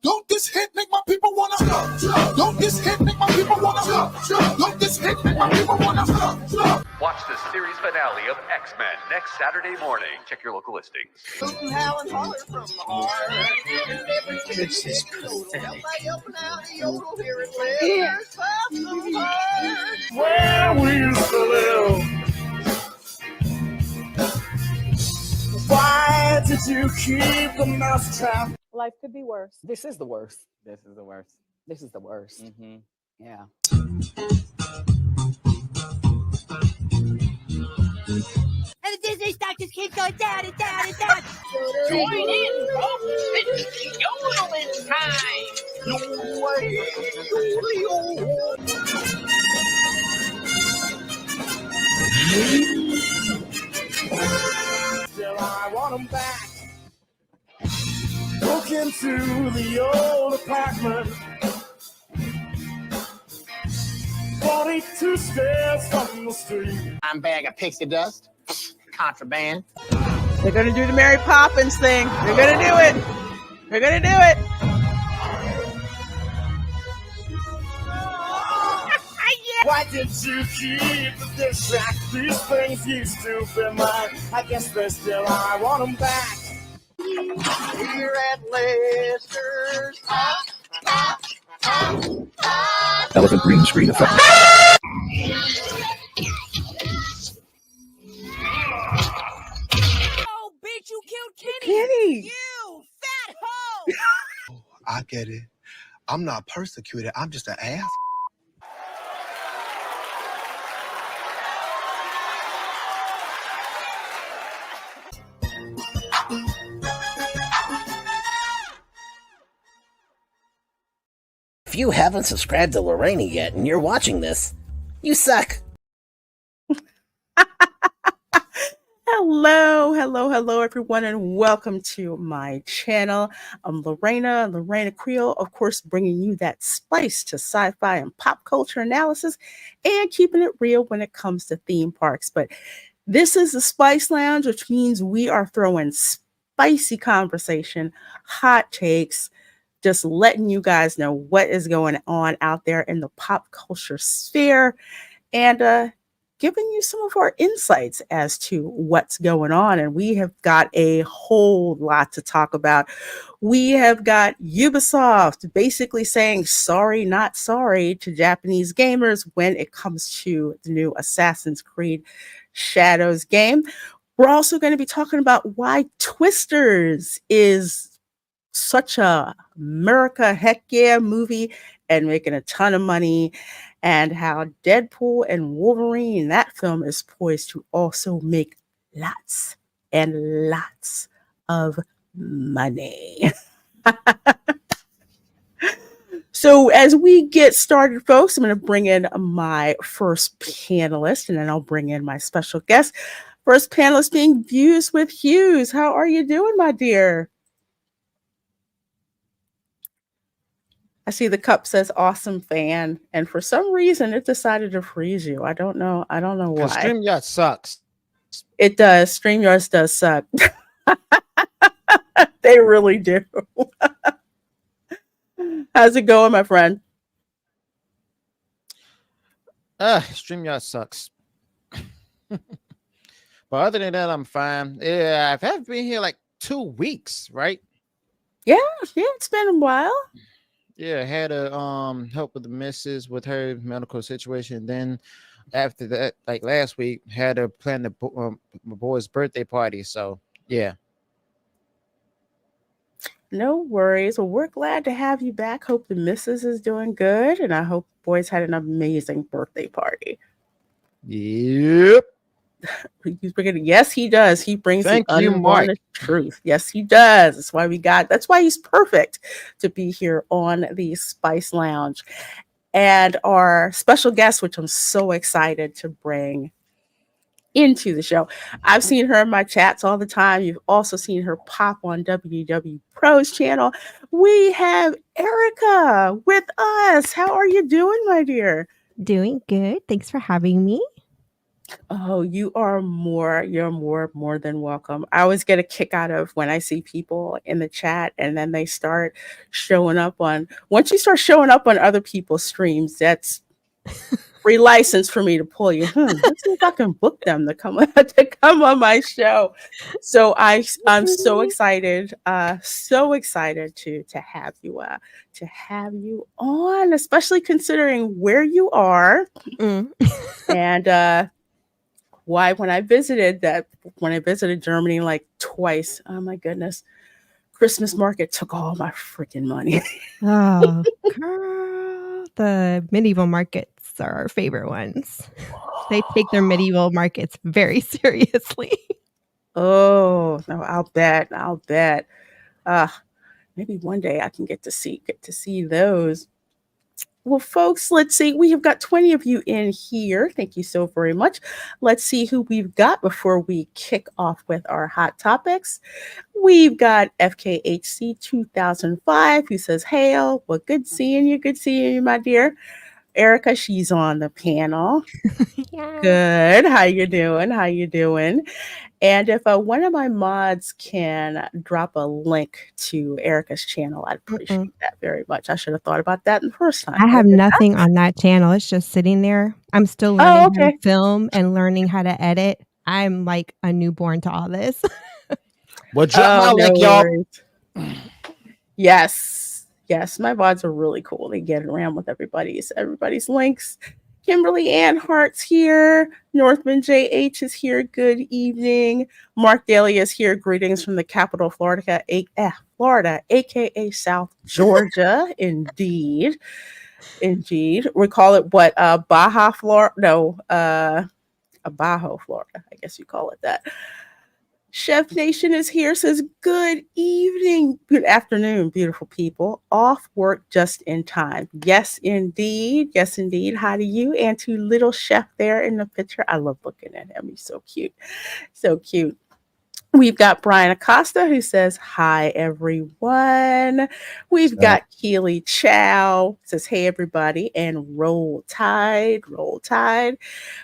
Don't this hit make my people wanna jump? Don't this hit make my people wanna jump? Don't this hit make my people wanna jump? Watch the series finale of X-Men next Saturday morning. Check your local listings. This is pathetic. Where we used to live. Why did you keep the mousetrap? Life could be worse. This is the worst. This is the worst. This is the worst. Mm-hmm. Yeah. And the Disney stock just keeps going down and down and down. Join in, folks. It's yodeling time. Still, I want them back. Look into the old apartment. 42 stairs from the street. I'm bag of pixie dust. Contraband. They're gonna do the Mary Poppins thing. They're gonna do it. They're gonna do it. Why did you keep the dish rack? These things used to be mine. I guess they're still, I want them back. Here at Lester's. Elephant green screen effect. Oh, bitch, you killed Kenny. Kenny. You fat hoe. I get it. I'm not persecuted. I'm just an ass. If you haven't subscribed to Lorena yet and you're watching this, you suck. Hello, everyone, and welcome to my channel. I'm Reina Creole, of course, bringing you that spice to sci-fi and pop culture analysis and keeping it real when it comes to theme parks. But this is the Spice Lounge, which means we are throwing spicy conversation, hot takes, just letting you guys know what is going on out there in the pop culture sphere, and giving you some of our insights as to what's going on. And we have got a whole lot to talk about. We have got Ubisoft basically saying sorry, not sorry to Japanese gamers when it comes to the new Assassin's Creed Shadows game. We're also going to be talking about why Twisters is such a America heck yeah movie and making a ton of money, and how Deadpool and Wolverine, that film, is poised to also make lots and lots of money. So as we get started, folks, I'm going to bring in my first panelist, and then I'll bring in my special guest. First panelist being Views with Hughes. How are you doing, my dear? I see the cup says awesome fan, and for some reason it decided to freeze you. I don't know why. StreamYard sucks. It does. StreamYard does suck. They really do. How's it going, my friend? StreamYard sucks. But other than that, I'm fine. Yeah, I've been here like 2 weeks, right? Yeah, it's been a while. Yeah, I had to help with the missus with her medical situation. Then after that, like last week, had to plan my boy's birthday party. So yeah. No worries. Well, we're glad to have you back. Hope the missus is doing good, and I hope the boys had an amazing birthday party. Yep. Yes, he does. He brings the unwanted truth. Yes, he does. That's why he's perfect to be here on the Spice Lounge. And our special guest, which I'm so excited to bring into the show. I've seen her in my chats all the time. You've also seen her pop on WW Pro's channel. We have Erica with us. How are you doing, my dear? Doing good. Thanks for having me. Oh, you're more than welcome. I always get a kick out of when I see people in the chat and then they start showing up on, once you start showing up on other people's streams, that's free license for me to pull you. Let's see if I can book them to come to come on my show. So I'm so excited to have you on, especially considering where you are Mm. and why when I visited Germany like twice, oh my goodness, Christmas market took all my freaking money. Oh, girl, the medieval markets are our favorite ones. They take their medieval markets very seriously. Oh no, I'll bet. Maybe one day I can get to see those. Well, folks, let's see. We have got 20 of you in here. Thank you so very much. Let's see who we've got before we kick off with our hot topics. We've got FKHC 2005 who says, "Hail, well, good seeing you. Good seeing you, my dear." Erica, she's on the panel. Yeah. Good. How you doing? How you doing? And if one of my mods can drop a link to Erica's channel, I'd appreciate that very much. I should have thought about that the first time. I have nothing on that channel. It's just sitting there. I'm still learning how to film and learning how to edit. I'm like a newborn to all this. Well, drop my link, y'all. Worries. Yes, my VODs are really cool. They get around with everybody's links. Kimberly Ann Hart's here. Northman JH is here. Good evening. Mark Daly is here. Greetings from the capital, Florida, aka South Georgia. Indeed. We call it what? Baja, Florida? No, Abajo, Florida. I guess you call it that. Chef Nation is here, says, good evening, good afternoon, beautiful people. Off work just in time. Yes, indeed. Yes, indeed. Hi to you and to little Chef there in the picture. I love looking at him. He's so cute. So cute. We've got Brian Acosta who says, hi, everyone. We've got Keely Chow says, hey, everybody, and roll tide, roll tide.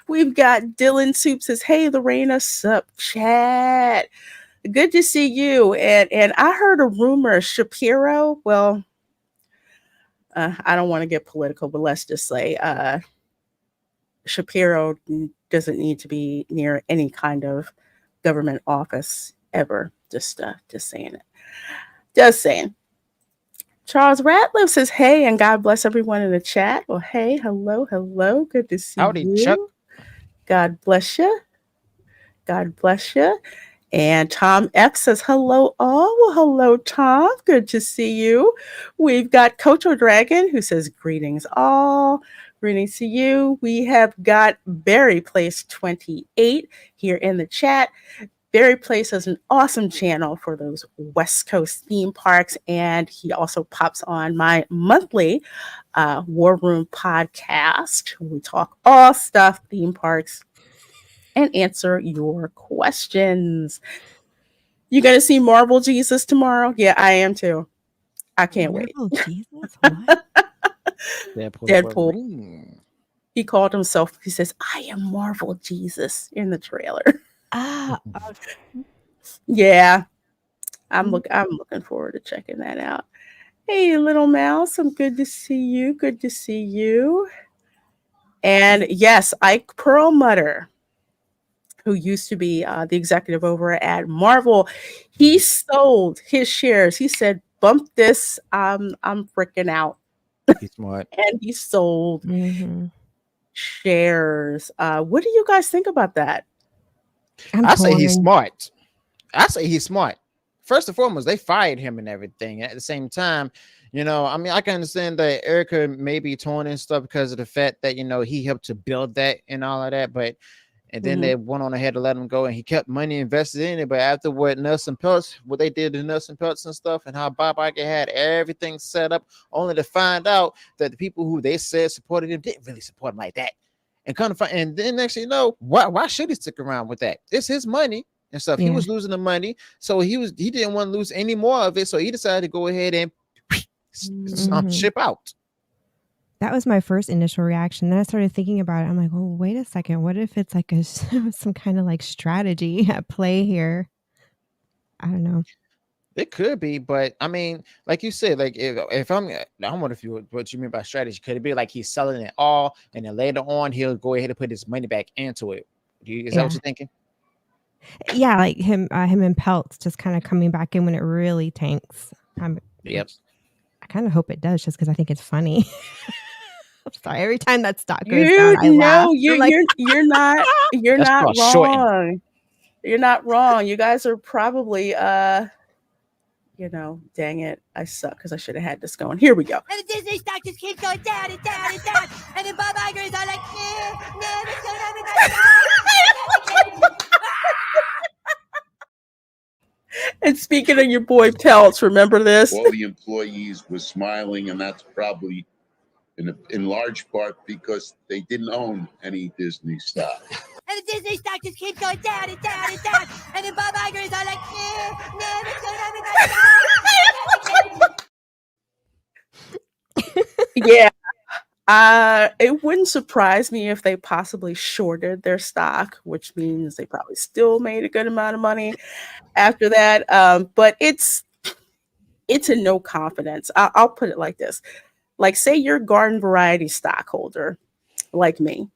We've got Dylan Soup says, hey, Lorena, sup, chat. Good to see you. And I heard a rumor, Shapiro, well, I don't want to get political, but let's just say Shapiro doesn't need to be near any kind of government office ever. Just saying it. Just saying. Charles Ratliff says, hey, and God bless everyone in the chat. Well, hey, hello. Good to see you. Chuck. God bless you. God bless you. And Tom F says, hello all. Well, hello, Tom. Good to see you. We've got Coach O'Dragon who says, greetings all. Greetings to you. We have got Barry Place 28 here in the chat. Barry Place has an awesome channel for those West Coast theme parks, and he also pops on my monthly War Room podcast. We talk all stuff theme parks and answer your questions. You gonna see Marvel Jesus tomorrow? Yeah, I am too. I can't wait. Jesus? What? Deadpool. He called himself, he says, I am Marvel Jesus in the trailer. Yeah. I'm looking forward to checking that out. Hey, little mouse, I'm good to see you. Good to see you. And yes, Ike Perlmutter, who used to be the executive over at Marvel, he sold his shares. He said, bump this, I'm freaking out. He's smart. And he sold shares. What do you guys think about that? I say he's smart. First and foremost, they fired him and everything. At the same time, I mean, I can understand that Erica may be torn and stuff because of the fact that, he helped to build that and all of that. And then they went on ahead to let him go, and he kept money invested in it. But after what they did to Nelson Peltz and stuff, and how Bob Iger had everything set up, only to find out that the people who they said supported him didn't really support him like that. And then next thing you know, why should he stick around with that? It's his money and stuff. Yeah. He was losing the money, so he didn't want to lose any more of it. So he decided to go ahead and ship out. That was my first initial reaction. Then I started thinking about it. I'm like, oh, wait a second. What if it's like some kind of like strategy at play here? I don't know. It could be, but I mean, like you said, like if I wonder if what you mean by strategy. Could it be like he's selling it all, and then later on he'll go ahead and put his money back into it? Is that what Yeah. you're thinking? Yeah, like him and Peltz just kind of coming back in when it really tanks. Yep. I kind of hope it does, just because I think it's funny. I'm sorry. Every time that stock goes down, I laugh. You're I'm like, not That's called shorting. wrong. You're not wrong. You guys are probably dang it, I suck because I should have had this going. Here we go. And the Disney stock just keeps going down and down and down. And then Bob Iger is all like, what's going on with my stock? And speaking of your boy Peltz, remember this? All the employees were smiling, and that's probably in large part because they didn't own any Disney stock. And the Disney stock just keeps going down and down and down. And then Bob Iger is all like, what's going on with my stock? Yeah. It wouldn't surprise me if they possibly shorted their stock, which means they probably still made a good amount of money after that. But it's a no confidence. I'll put it like this. Like, say you're a garden variety stockholder like me.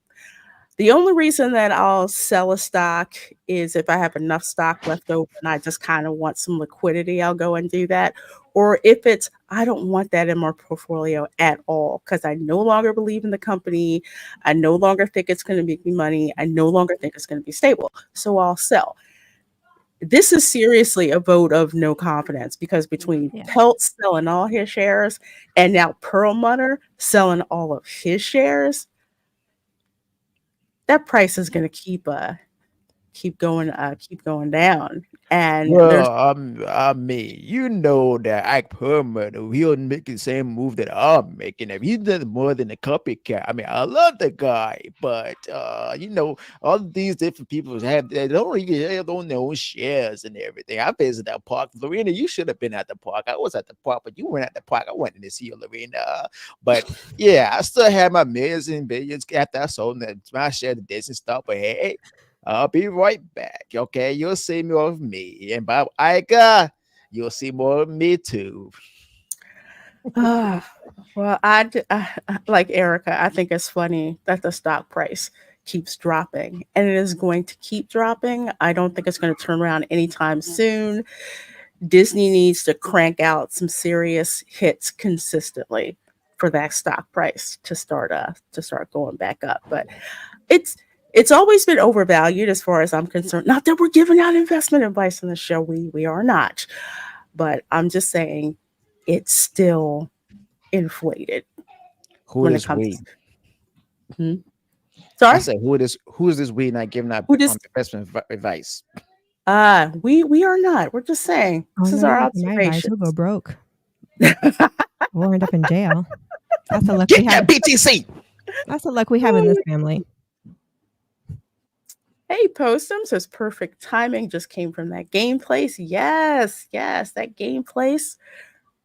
The only reason that I'll sell a stock is if I have enough stock left over and I just kind of want some liquidity, I'll go and do that. Or if it's, I don't want that in my portfolio at all because I no longer believe in the company. I no longer think it's going to make me money. I no longer think it's going to be stable. So I'll sell. This is seriously a vote of no confidence because between Peltz selling all his shares and now Perlmutter selling all of his shares, that price is going to keep going down. And Well, I mean, you know that Ike Perlmutter, he'll make the same move that I'm making. If he does more than a copycat, I mean, I love the guy, but all of these different people they don't know shares and everything. I visited that park, Lorena. You should have been at the park. I was at the park, but you weren't at the park. I wanted to see you, Lorena. But yeah, I still have my millions and billions after I sold my share of the Disney stuff. But hey, I'll be right back. Okay, you'll see more of me, and Bob Iger, you'll see more of me too. well, I like Erica. I think it's funny that the stock price keeps dropping, and it is going to keep dropping. I don't think it's going to turn around anytime soon. Disney needs to crank out some serious hits consistently for that stock price to start going back up. But it's always been overvalued as far as I'm concerned. Not that we're giving out investment advice on the show. We are not. But I'm just saying it's still inflated. Who is we? Sorry? I said, who is this we not giving out investment advice? We are not. We're just saying. This is our observation. We'll go broke. We'll end up in jail. That's the luck we have. BTC. That's the luck we have in this family. Hey, Postum says perfect timing just came from that game place. Yes, that game place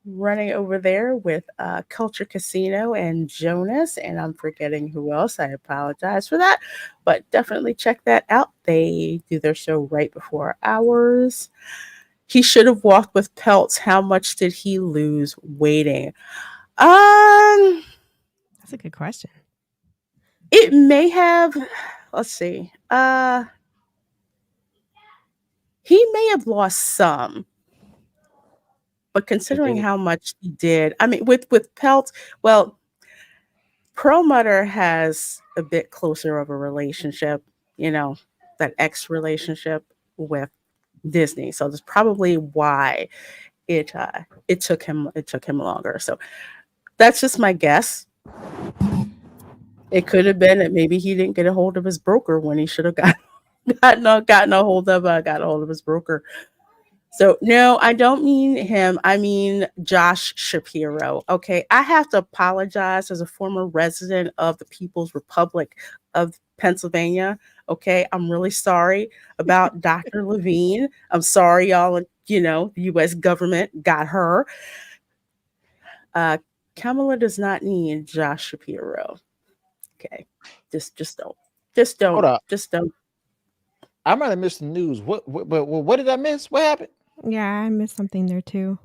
running over there with Culture Casino and Jonas, and I'm forgetting who else. I apologize for that, but definitely check that out. They do their show right before ours. He should have walked with Peltz. How much did he lose waiting? That's a good question. It may have. Let's see. He may have lost some, but considering how much he did, I mean, with Peltz, well, Perlmutter has a bit closer of a relationship, that ex relationship with Disney. So that's probably why it took him longer. So that's just my guess. It could have been that maybe he didn't get a hold of his broker when he should have gotten a hold of his broker. So no, I don't mean him. I mean Josh Shapiro. Okay, I have to apologize as a former resident of the People's Republic of Pennsylvania. Okay, I'm really sorry about Dr. Levine. I'm sorry, y'all. The U.S. government got her. Kamala does not need Josh Shapiro. Okay. Just don't. Just Hold don't. up. Just don't. I might have missed the news. What did I miss? What happened? Yeah, I missed something there too.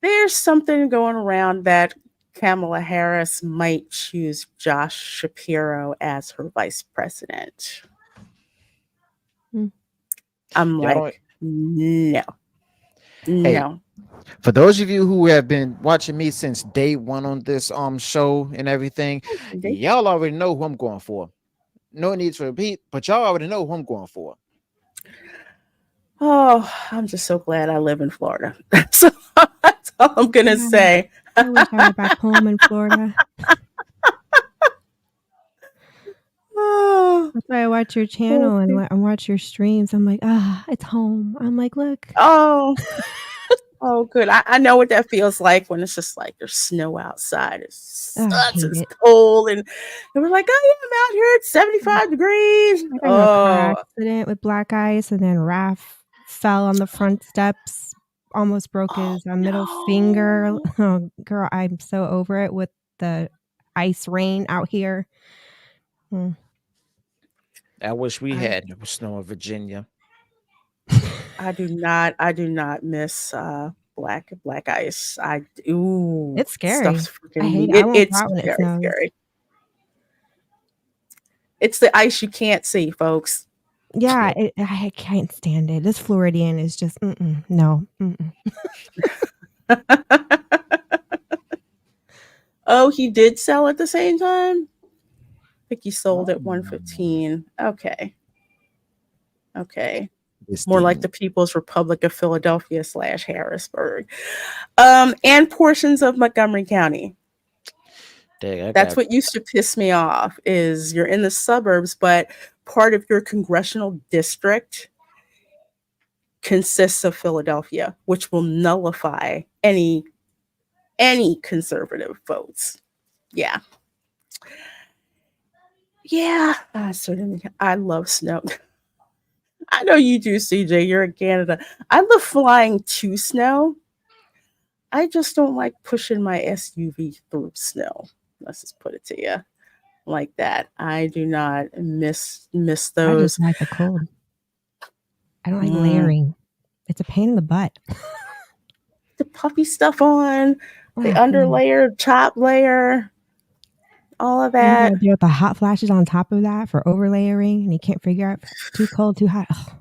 There's something going around that Kamala Harris might choose Josh Shapiro as her vice president. I'm Y'all don't- like, no. Hey, No. for those of you who have been watching me since day one on this show and everything, y'all already know who I'm going for. No need to repeat, but y'all already know who I'm going for. Oh, I'm just so glad I live in Florida. That's all I'm gonna say. I wish I were back home in Florida. Oh, That's why I watch your channel and I watch your streams. I'm like, it's home. I'm like, look. oh, oh, good. I know what that feels like when it's just like there's snow outside. It sucks. hate It's it. cold, and we're like, oh yeah, I'm out here at 75 degrees. I got in a car accident with black ice, and then Raph fell on the front steps, almost broke his middle finger. Oh, girl, I'm so over it with the ice rain out here. I wish we had snow in Virginia. I do not miss black ice. It's scary. Stuff's I freaking hate neat. it. I won't It's go out when it very snows. scary. It's the ice you can't see, folks. Yeah, I can't stand it. This Floridian is just no. Oh, he did sell at the same time? I think he sold at 115. Okay. More like the People's Republic of Philadelphia / Harrisburg. And portions of Montgomery County. That's what used to piss me off is you're in the suburbs, but part of your congressional district consists of Philadelphia, which will nullify any conservative votes. Yeah. I love snow. I know you do, CJ. You're in Canada. I love flying to snow. I just don't like pushing my SUV through snow. Let's just put it to you like that. I do not miss I those. just like the cold. I don't like layering. It's a pain in the butt. The puffy stuff on, the underlayer, top layer, all of You that. gotta deal with the hot flashes on top of that for overlayering, and you can't figure out if it's too cold, too hot. Ugh.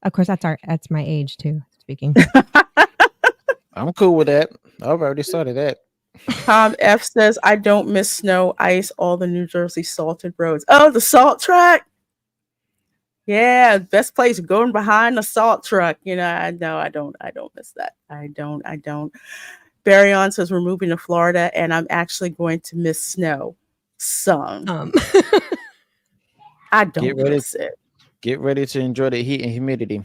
Of course, that's my age too. Speaking. I'm cool with that. I've already started that. Tom F says, I don't miss snow, ice, all the New Jersey salted roads. Oh, the salt track. Yeah, best place going behind the salt truck. You know, I don't miss that. I don't. Barry on says we're moving to Florida and I'm actually going to miss snow. Some. I don't miss it. Get ready to enjoy the heat and humidity.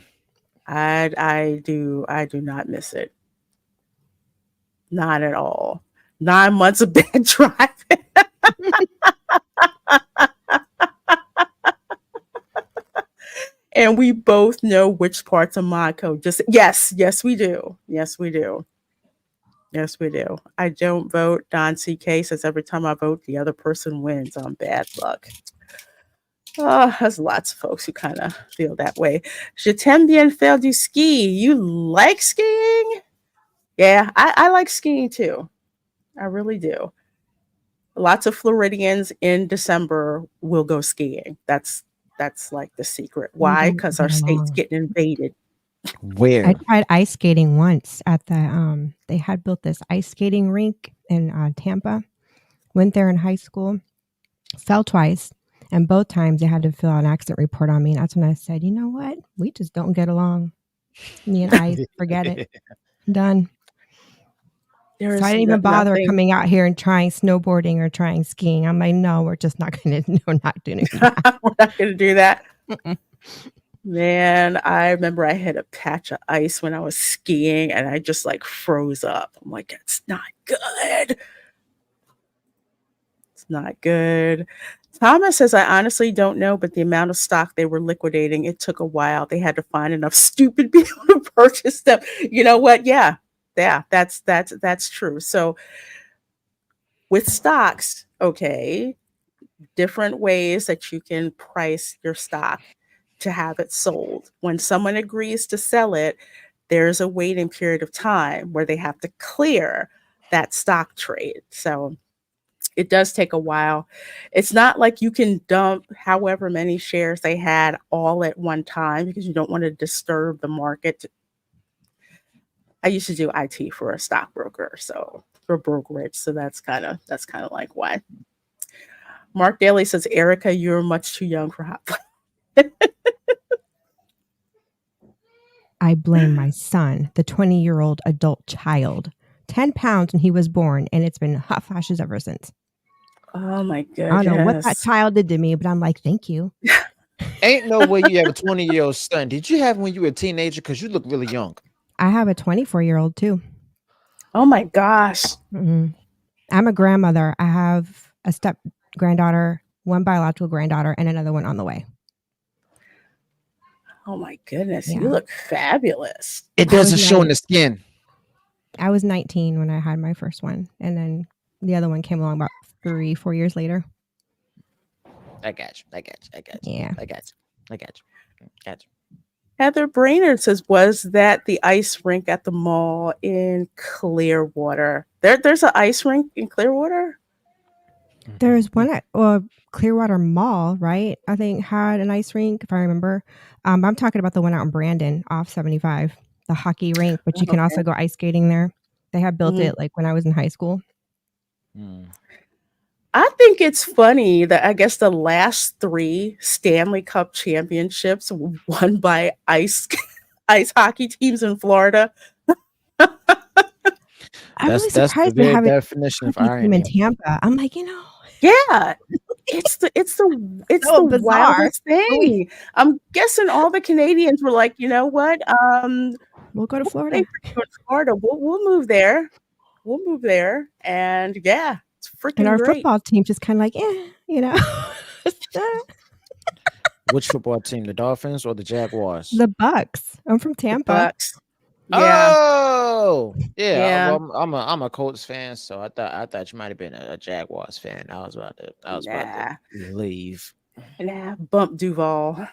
I do not miss it. Not at all. 9 months of bad driving. And we both know which parts of my code. Just yes, we do. Yes, we do. I don't vote. Don CK says every time I vote, the other person wins. On bad luck. Oh, there's lots of folks who kind of feel that way. Je t'aime bien faire du ski. You like skiing? Yeah, I like skiing too. I really do. Lots of Floridians in December will go skiing. That's like the secret. Why? Because our state's getting invaded. Where? I tried ice skating once at the they had built this ice skating rink in Tampa. Went there in high school, fell twice, and both times they had to fill out an accident report on me. And that's when I said, you know what? We just don't get along. Me and ice, forget it. Done. So I didn't even bother coming out here and trying snowboarding or trying skiing. I'm like, no, we're just not going to. We're not doing that. We're not going to do that. Man, I remember I hit a patch of ice when I was skiing and I just like froze up. I'm like, it's not good. It's not good. Thomas says, I honestly don't know, but the amount of stock they were liquidating, it took a while. They had to find enough stupid people to purchase them. You know what? Yeah, that's true. So With stocks, okay, different ways that you can price your stock to have it sold. When someone agrees to sell it, there's a waiting period of time where they have to clear that stock trade. So it does take a while. It's not like you can dump however many shares they had all at one time because you don't want to disturb the market. I used to do IT for a stockbroker, so for brokerage. So that's kind of like why. Mark Daly says, Erica, you're much too young for hot. I blame my son, the 20-year-old adult child. 10 pounds when he was born, and it's been hot flashes ever since. Oh my goodness. I don't know what that child did to me, but I'm like, thank you. Ain't no way you have a 20-year-old son. Did you have when you were a teenager? Because you look really young. I have a 24-year-old too. Oh my gosh. Mm-hmm. I'm a grandmother. I have a step granddaughter, one biological granddaughter, and another one on the way. Oh my goodness. Yeah. You look fabulous. It doesn't show in the skin. I was 19 when I had my first one, and then the other one came along about 3-4 years later. I got you. Yeah. I got you. Heather Brainerd says, was that the ice rink at the mall in Clearwater? There's an ice rink in Clearwater? There's one at Clearwater Mall, right? I think had an ice rink, if I remember. I'm talking about the one out in Brandon off 75, the hockey rink, but you can also go ice skating there. They have built it like when I was in high school. I think it's funny that I guess the last 3 Stanley Cup championships won by ice hockey teams in Florida. I'm really surprised they have definition of irony in Tampa. I'm like, yeah, it's the wildest thing. I'm guessing all the Canadians were like, you know what? We'll go to Florida. We'll move there. And yeah, it's freaking and our great. Football team just kind of like, Which football team? The Dolphins or the Jaguars? The Bucks. I'm from Tampa. The Bucks. Yeah. Oh, yeah. Yeah. Well, I'm a Colts fan, so I thought you might have been a Jaguars fan. I was about to leave. Nah, bump Duval.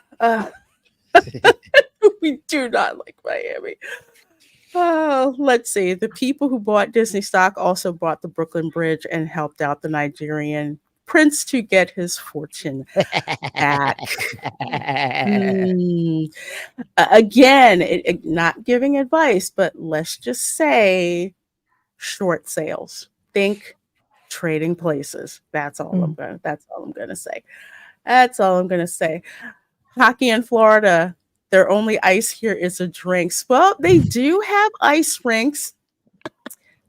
We do not like Miami. Oh, let's see. The people who bought Disney stock also bought the Brooklyn Bridge and helped out the Nigerian prince to get his fortune back. Again, not giving advice, but let's just say short sales. Think trading places. That's all I'm gonna say. Hockey in Florida. Their only ice here is a drinks. Well, they do have ice rinks.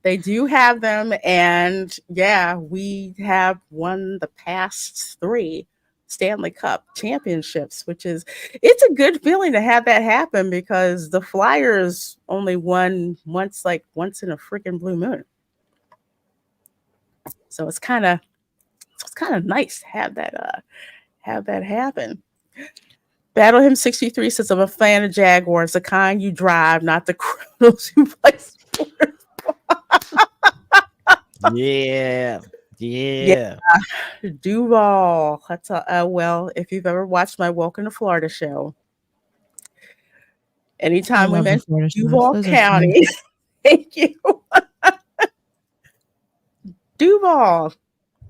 They do have them. And yeah, we have won the past 3 Stanley Cup championships, it's a good feeling to have that happen because the Flyers only won once in a freaking blue moon. So it's kind of nice to have that happen. Battle Him 63 says, I'm a fan of Jaguars, the kind you drive, not the criminals who play sports. Yeah. Duval. That's well, if you've ever watched my Welcome to Florida show, anytime we mention Duval County, thank you. Duval.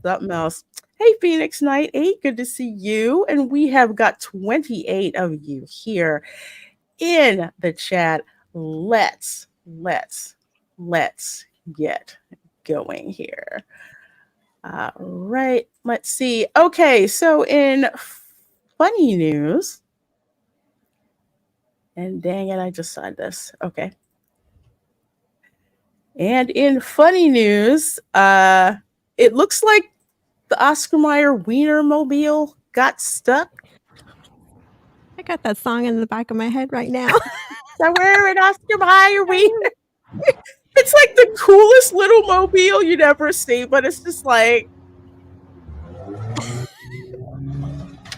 Something else. Hey, Phoenix Knight 8, good to see you. And we have got 28 of you here in the chat. Let's get going here. Right, let's see. Okay, so in funny news, and dang it, I just saw this. Okay. And in funny news, it looks like the Oscar Mayer Wienermobile got stuck. I got that song in the back of my head right now. Somewhere in Oscar Mayer Wiener. It's like the coolest little mobile you'd ever see, but it's just like.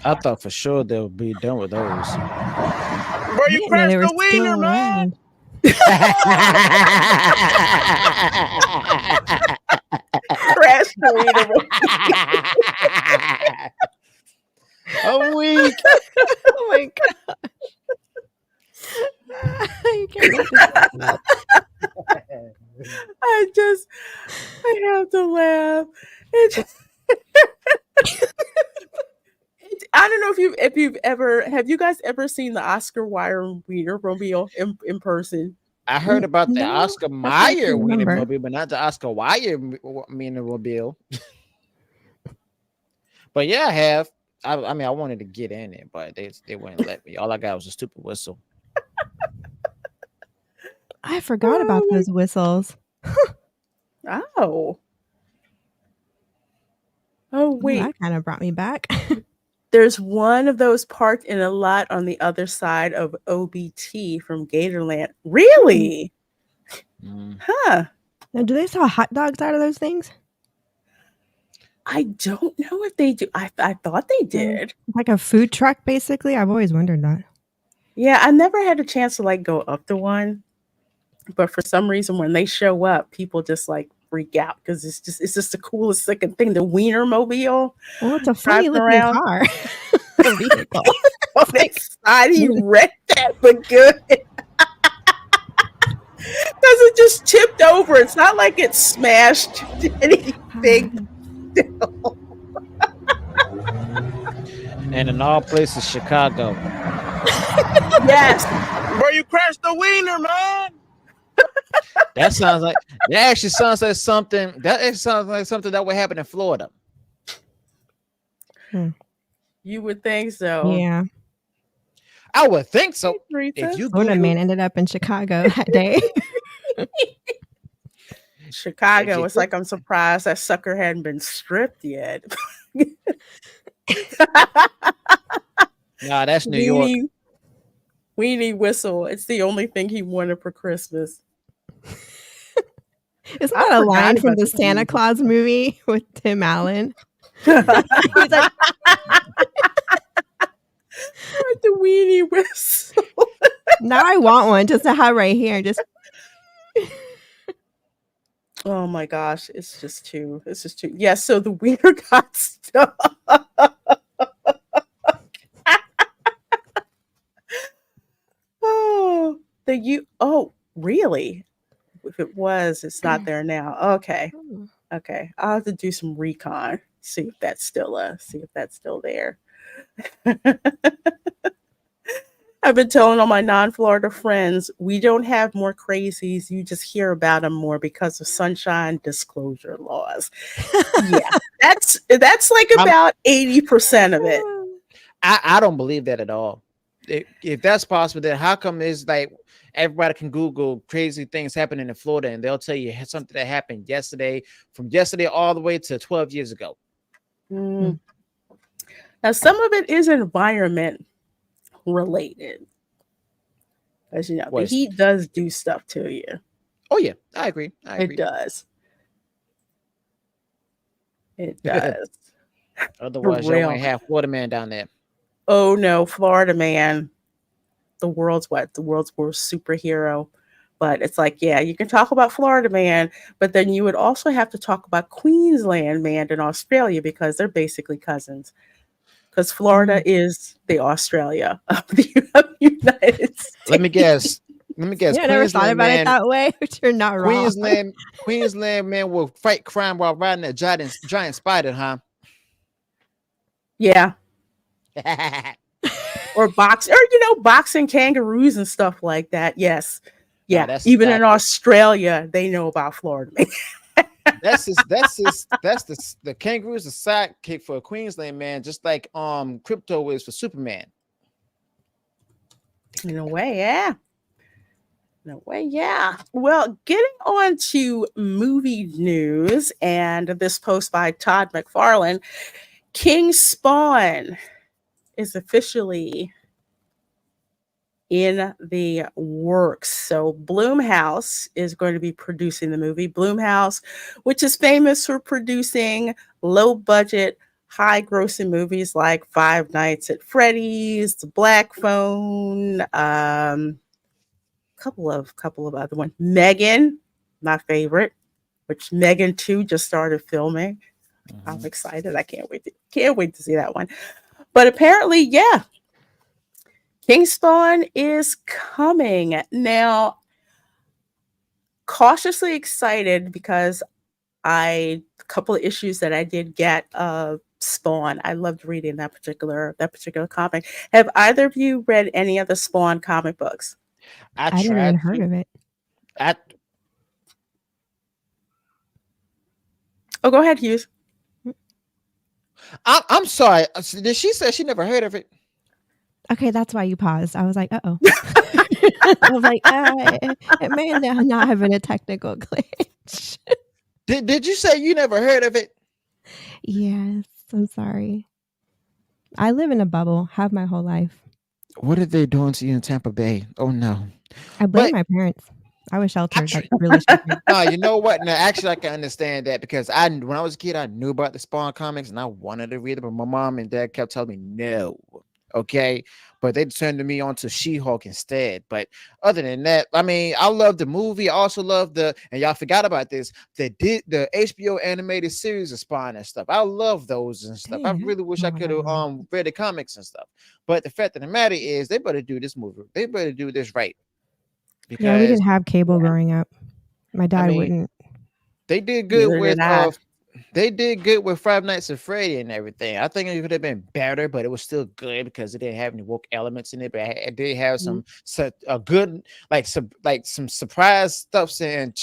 I thought for sure they'll be done with those. Bro, you crashed the wiener, man. Crash A week. Oh my god. You can't make this happen up. I have to laugh. I don't know if you've ever have you guys ever seen the Oscar Wienermobile in person? I heard about the No, Oscar that's what I Mayer remember. Wienermobile, but not the Oscar Wienermobile. But yeah, I have. I mean, I wanted to get in it, but they wouldn't let me. All I got was a stupid whistle. I forgot about those whistles. Oh. Oh Ooh, wait. that kind of brought me back. There's one of those parked in a lot on the other side of OBT from Gatorland. Really? Huh. Now, do they sell hot dogs out of those things? I don't know if they do. I thought they did. Like a food truck, basically? I've always wondered that. Yeah, I never had a chance to like go up to one. But for some reason, when they show up, people just like freak out because it's just the coolest looking thing. The Wienermobile. Well, it's a funny looking around. car. A vehicle. Oh, he wrecked that, but good. Because it just tipped over. It's not like it smashed anything. And in all places, Chicago. Yes. Where you crashed the wiener, man? That actually sounds like something that would happen in Florida. You would think so. Yeah. I would think so. If you Florida man ended up in Chicago that day. Chicago, it's like I'm surprised that sucker hadn't been stripped yet. Nah, that's New York. Weenie Whistle. It's the only thing he wanted for Christmas. Is that a line from the Santa Claus movie with Tim Allen? He's like, the weenie whistle. now I want one just to have right here. Just oh my gosh, it's just too. Yeah, so the wiener got stuck. Oh, really? If it was, it's not there now. Okay. I'll have to do some recon. See if that's still there. I've been telling all my non-Florida friends, we don't have more crazies. You just hear about them more because of sunshine disclosure laws. Yeah, that's like about 80% of it. I don't believe that at all. If that's possible, then how come it's like everybody can Google crazy things happening in Florida and they'll tell you something that happened from yesterday all the way to 12 years ago? Now, some of it is environment related. As you know, the heat does do stuff to you. Oh, yeah, I agree. It does. It does. Otherwise, you won't have Florida man down there. Oh no, Florida man, the world's worst superhero. But it's like, yeah, you can talk about Florida man, but then you would also have to talk about Queensland man in Australia because they're basically cousins. Because Florida is the Australia of the United States. Let me guess. I never thought about it that way, but you're not wrong. Queensland man will fight crime while riding a giant spider, huh? Yeah. Or boxing kangaroos and stuff like that. Yes. Yeah. No, even in Australia, they know about Florida. The kangaroo is a sidekick for a Queensland man, just like Crypto is for Superman. In a way, yeah. Well, getting on to movie news and this post by Todd McFarlane, King Spawn is officially in the works. So Blumhouse is going to be producing the movie. Blumhouse, which is famous for producing low budget, high grossing movies like Five Nights at Freddy's, The Black Phone, couple of other ones. Megan, my favorite, which Megan 2 just started filming. I'm excited. I can't wait to see that one. But apparently, yeah, King Spawn is coming. Now, cautiously excited because a couple of issues that I did get Spawn. I loved reading that particular comic. Have either of you read any of the Spawn comic books? I never even heard of it. Oh, go ahead, Hughes. I'm sorry. Did she say she never heard of it? Okay, that's why you paused. I was like, uh-oh. I was like, it may not have been a technical glitch. Did you say you never heard of it? Yes, I'm sorry. I live in a bubble, have my whole life. What are they doing to you in Tampa Bay? Oh no. I blame my parents. I was sheltered, like really sheltered. No, you know what? No, actually, I can understand that because when I was a kid, I knew about the Spawn comics and I wanted to read it, but my mom and dad kept telling me no. Okay, but they turned me on to She-Hulk instead. But other than that, I mean, I love the movie. I also love and y'all forgot about this. They did the HBO animated series of Spawn and stuff. I love those and stuff. I really wish I could have read the comics and stuff. But the fact of the matter is, they better do this movie. They better do this right. Because, yeah, we didn't have cable growing up. My dad wouldn't. They did good with they did good with Five Nights at Freddy and everything. I think it could have been better, but it was still good because it didn't have any woke elements in it. But it did have some good, some surprise stuffs and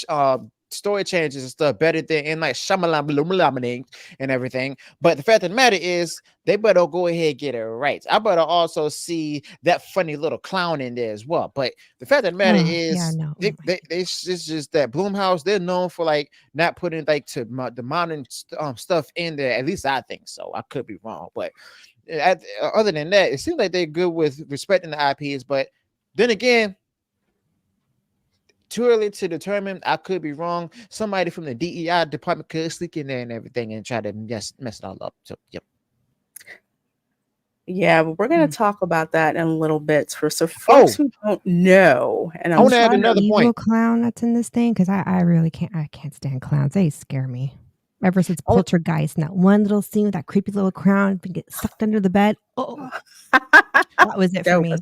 story changes and stuff better than in like Shyamalan and everything. But the fact of the matter is, they better go ahead and get it right. I better also see that funny little clown in there as well. But the fact of the matter is, it's just that Blumhouse, they're known for like not putting like the modern stuff in there. At least I think so. I could be wrong, but other than that, it seems like they're good with respecting the IPs. But then again, too early to determine. I could be wrong. Somebody from the DEI department could sneak in there and everything and try to mess it all up. So, yep. Yeah, but we're going to talk about that in a little bit. For folks who don't know, and I want to add another point. Evil clown that's in this thing because I really can't. I can't stand clowns. They scare me. Ever since Poltergeist, and that one little scene with that creepy little clown get sucked under the bed. Oh, that was it for me.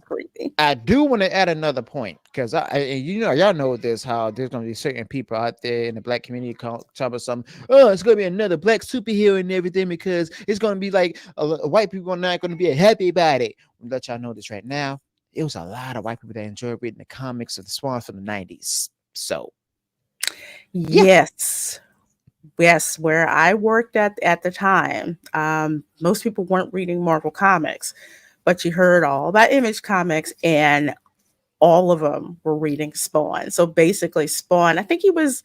I do want to add another point because y'all know this, how there's going to be certain people out there in the black community talking about something. Oh, it's going to be another black superhero and everything because it's going to be like white people are not going to be happy about it. I'll let y'all know this right now. It was a lot of white people that enjoyed reading the comics of the Swans from the 90s. So, yes. Yes, where I worked at the time, most people weren't reading Marvel comics, but you heard all about Image Comics, and all of them were reading Spawn. So basically, Spawn, I think he was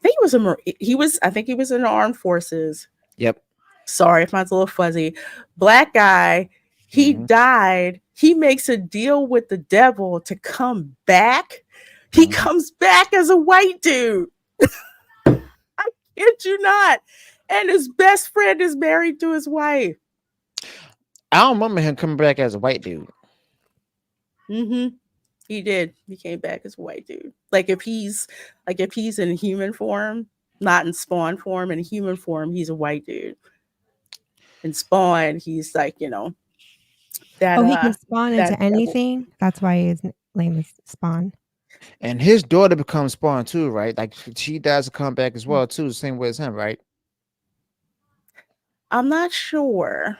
in the armed forces. Yep. Sorry if mine's a little fuzzy. Black guy, he died. He makes a deal with the devil to come back. He comes back as a white dude. Kid you not. And his best friend is married to his wife. I don't remember him coming back as a white dude. He did. He came back as a white dude. Like if he's in human form, not in Spawn form, in human form, he's a white dude. In Spawn, he's like, that. He can spawn into anything. Devil. That's why his name is Spawn. And his daughter becomes Spawn too, right? Like she does come back as well too, the same way as him, right? I'm not sure,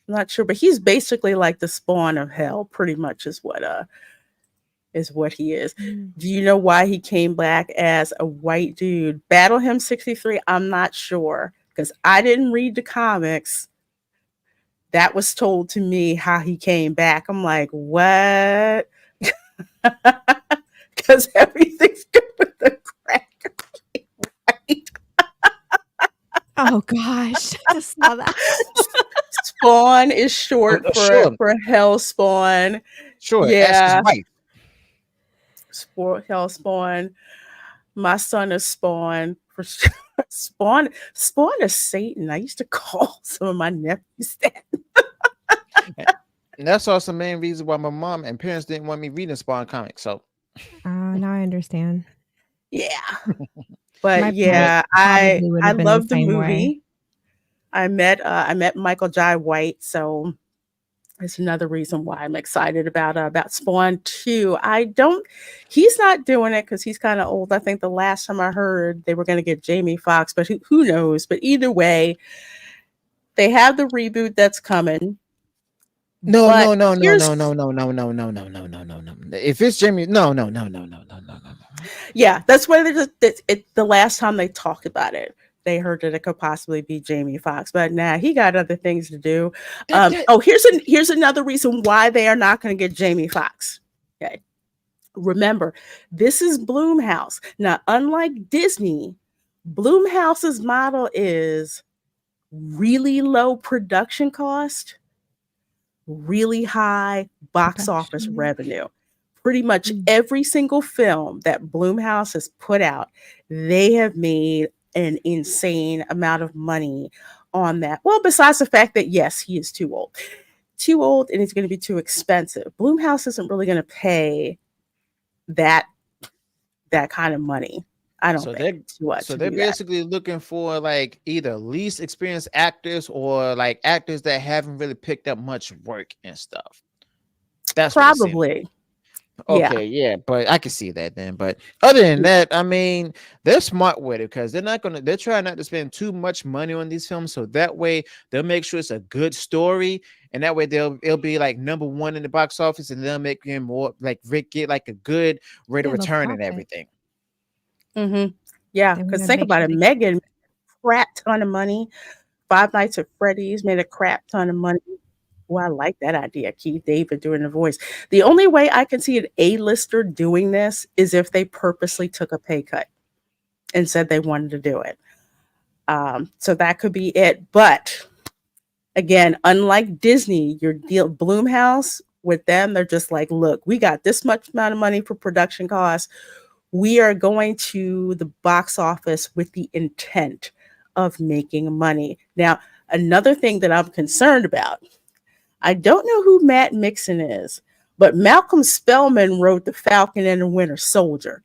but he's basically like the Spawn of hell, pretty much is what he is. Do you know why he came back as a white dude? Battle Hymn 63, I'm not sure because I didn't read the comics. That was told to me how he came back. I'm like, what? Because everything's good with the crack. Right? Oh gosh, I just saw that. Spawn is short for Hell Spawn. Sure, yeah. Hell Spawn. My son is Spawn. For Spawn is Satan. I used to call some of my nephews that. And that's also the main reason why my mom and parents didn't want me reading Spawn comics. So now I understand. Yeah. But yeah, I love the movie. I met Michael Jai White, so it's another reason why I'm excited about Spawn 2. He's not doing it because he's kind of old. I think the last time I heard they were going to get Jamie Foxx, but who knows? But either way, they have the reboot that's coming. No, But no, no, no, here's no, no, no, no, no, no, no, no, no, no, no. If it's Jamie, no, no, no, no, no, no, no, no. yeah, that's why the last time they talked about it. They heard that it could possibly be Jamie Foxx, but nah, he got other things to do. Here's another reason why they are not going to get Jamie Foxx. Okay, remember, this is Blumhouse. Now, unlike Disney, Blumhouse's model is really low production cost, really high box office Production. revenue. Pretty much every single film that Blumhouse has put out, they have made an insane amount of money on that. Well, besides the fact that, yes, he is too old. Too old, and it's going to be too expensive. Blumhouse isn't really going to pay that kind of money. I don't think. They're basically looking for like either least experienced actors or like actors that haven't really picked up much work and stuff. That's probably. Okay, yeah, but I can see that then. But other than that, I mean, they're smart with it because they're trying not to spend too much money on these films, so that way they'll make sure it's a good story, and that way it'll be like #1 in the box office, and they'll make him more like Rick get like a good rate of return and everything. Mm-hmm. Yeah, because think about it, Megan made a crap ton of money. Five Nights at Freddy's made a crap ton of money. Well, I like that idea. Keith David doing the voice. The only way I can see an A-lister doing this is if they purposely took a pay cut and said they wanted to do it. So that could be it. But again, unlike Disney, your deal Blumhouse with them, they're just like, look, we got this much amount of money for production costs. We are going to the box office with the intent of making money. Now, another thing that I'm concerned about, I don't know who Matt Mixon is, but Malcolm Spellman wrote The Falcon and the Winter Soldier.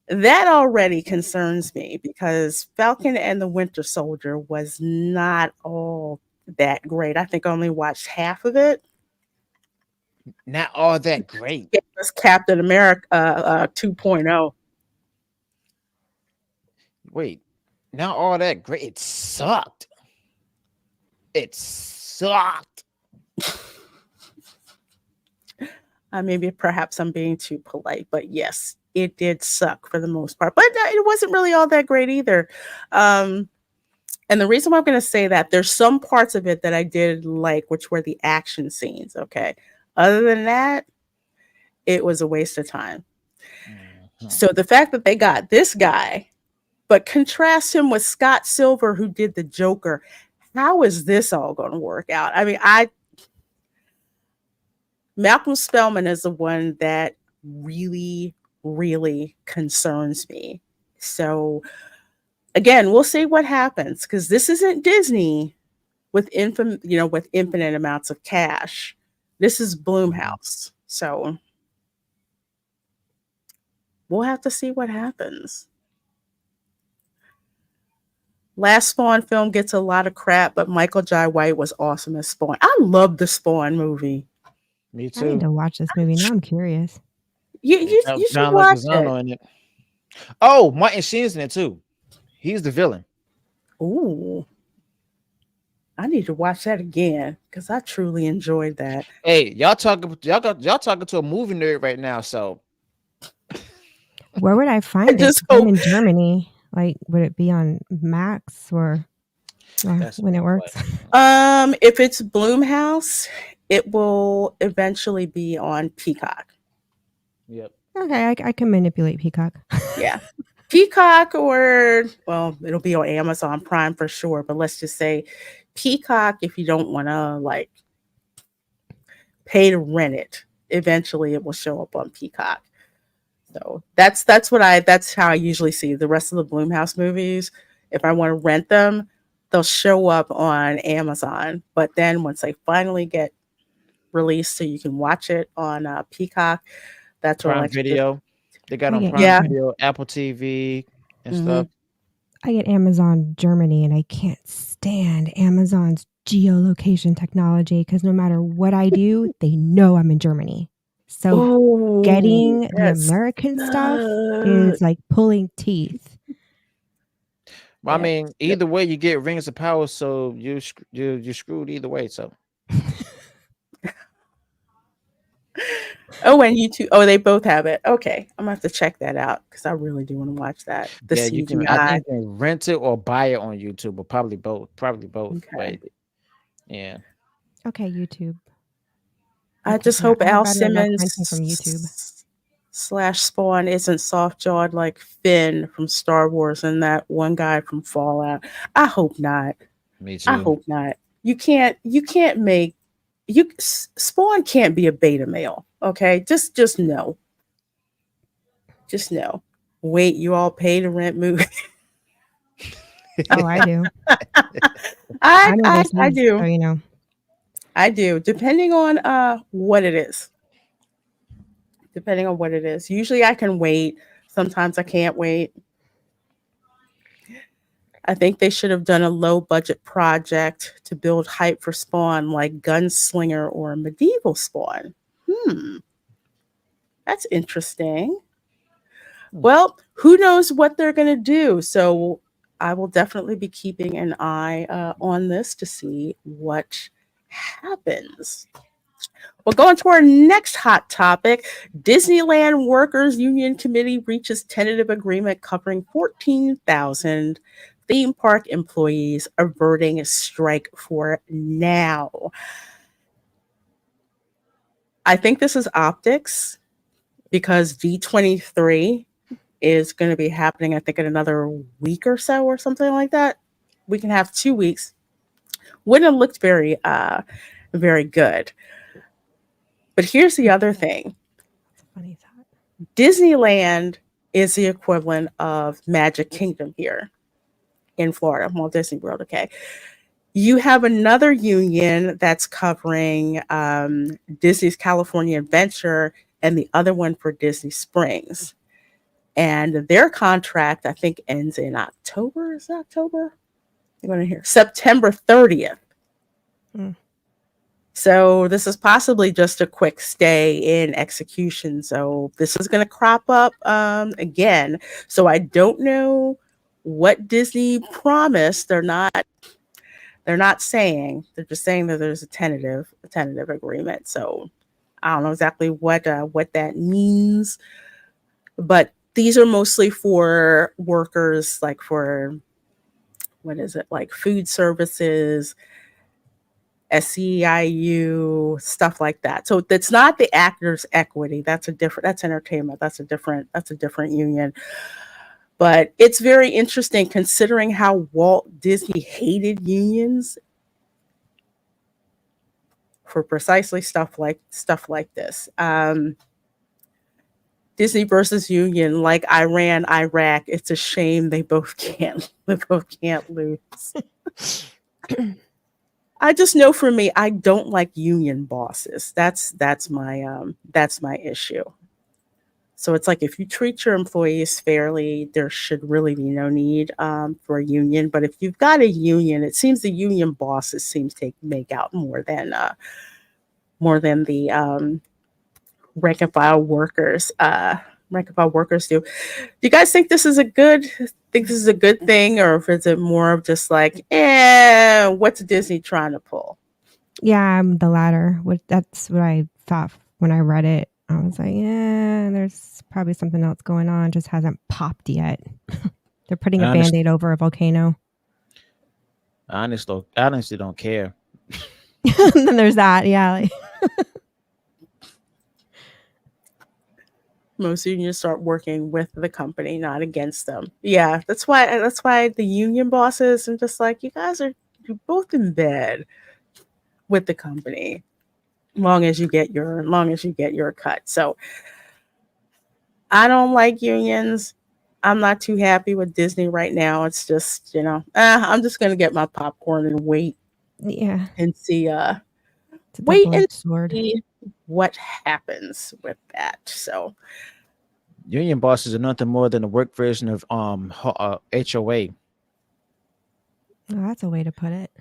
That already concerns me because Falcon and the Winter Soldier was not all that great. I think I only watched half of it. Not all that great. It was Captain America 2.0. Wait, not all that great. It sucked. It sucked. Maybe perhaps I'm being too polite, but yes, it did suck for the most part. But it wasn't really all that great either. And the reason why I'm going to say that, there's some parts of it that I did like, which were the action scenes. Okay. Other than that, it was a waste of time. So the fact that they got this guy, but contrast him with Scott Silver, who did the Joker, how is this all going to work out? I mean, Malcolm Spellman is the one that really, really concerns me. So again, we'll see what happens because this isn't Disney with infinite amounts of cash. This is Blumhouse. So we'll have to see what happens. Last Spawn film gets a lot of crap, but Michael Jai White was awesome as Spawn. I love the Spawn movie. Me I need too. to watch this movie. Now I'm curious. You should John watch Leguizamo it. in it. Oh, Martin Sheen's in it too. He's the villain. Ooh. I need to watch that again because I truly enjoyed that. Hey, y'all talking to a movie nerd right now, so Where would I find it? just 'Cause I'm in Germany. Like, would it be on Max or when it works? If it's Blumhouse, it will eventually be on Peacock. Yep. Okay, I can manipulate Peacock. Yeah. Peacock, or well, it'll be on Amazon Prime for sure, but let's just say Peacock if you don't want to like pay to rent it. Eventually it will show up on Peacock. So that's how I usually see the rest of the Blumhouse movies. If I want to rent them, they'll show up on Amazon. But then once they finally get released so you can watch it on Peacock, that's where Prime like Video. They got on Prime Yeah. Video, Apple TV, and stuff. I get Amazon Germany, and I can't stand Amazon's geolocation technology because no matter what I do, they know I'm in Germany. So Oh, getting the that's American stuff is like pulling teeth. Well, I mean, either way, you get rings of power, so you're screwed either way. So. Oh, and YouTube. Oh, they both have it. Okay, I'm gonna have to check that out because I really do want to watch that. The Yeah, you can. I CGI. think you can rent it or buy it on YouTube, or probably both. Probably both. Okay. But yeah. Okay, YouTube. I just Yeah, hope I have Al better luck renting from YouTube. Simmons / Spawn isn't soft jawed like Finn from Star Wars and that one guy from Fallout. I hope not. Me too. I hope not. You can't make Spawn can't be a beta male. Okay, just no. Just no. Wait, you all pay to rent movie. Oh, I do. I know this is, do. so, you know. I do, depending on what it is. Depending on what it is. Usually I can wait. Sometimes I can't wait. I think they should have done a low budget project to build hype for Spawn like Gunslinger or Medieval Spawn. That's interesting. Well, who knows what they're going to do? So I will definitely be keeping an eye on this to see what happens. We'll go on to our next hot topic. Disneyland Workers Union Committee reaches tentative agreement covering 14,000 theme park employees, averting a strike for now. I think this is optics because D23 is going to be happening, I think, in another week or so or something like that. We can have 2 weeks. Wouldn't have looked very good. But here's the other thing. Funny thought. Disneyland is the equivalent of Magic Kingdom here in Florida, Walt Disney World, okay? You have another union that's covering Disney's California Adventure and the other one for Disney Springs. And their contract, I think, ends in October. Is it October? I'm going to hear September 30th. So this is possibly just a quick stay in execution. So this is going to crop up again. So I don't know what Disney promised. They're not saying. They're just saying that there's a tentative agreement. So I don't know exactly what that means. But these are mostly for workers, like for like food services, SEIU, stuff like that. So that's not the Actors Equity. That's entertainment. That's a different union. But it's very interesting considering how Walt Disney hated unions for precisely stuff like this. Disney versus union, like Iran, Iraq. It's a shame they both can't lose. I just know for me, I don't like union bosses. That's my issue. So it's like if you treat your employees fairly, there should really be no need for a union. But if you've got a union, it seems the union bosses make out more than the rank and file workers do. Do you guys think this is a good thing, or is it more of just like, what's Disney trying to pull? Yeah, I'm the latter. That's what I thought when I read it. I was like, yeah, there's probably something else going on. Just hasn't popped yet. They're putting a Band-Aid over a volcano. I honestly don't care. Then there's that, yeah. Like most unions start working with the company, not against them. Yeah, that's why the union bosses are just like, you're both in bed with the company, long as you get your cut. So I don't like unions. I'm not too happy with Disney right now. It's just, I'm just gonna get my popcorn and wait. Yeah. And see see what happens with that. So union bosses are nothing more than a work version of HOA. Oh, that's a way to put it.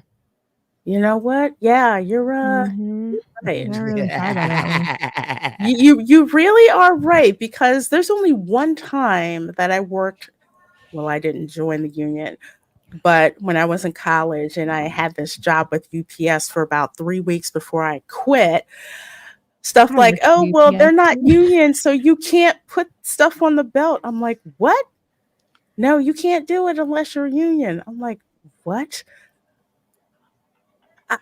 You know what? Yeah, you're Mhm. right. Never really thought about that one. You really are right, because there's only one time that I worked. Well, I didn't join the union, but when I was in college and I had this job with UPS for about 3 weeks before I quit, stuff I like, worked "Oh, for well, they're UPS not too. union, so you can't put stuff on the belt." I'm like, "What? No, you can't do it unless you're union." I'm like, "What?" I,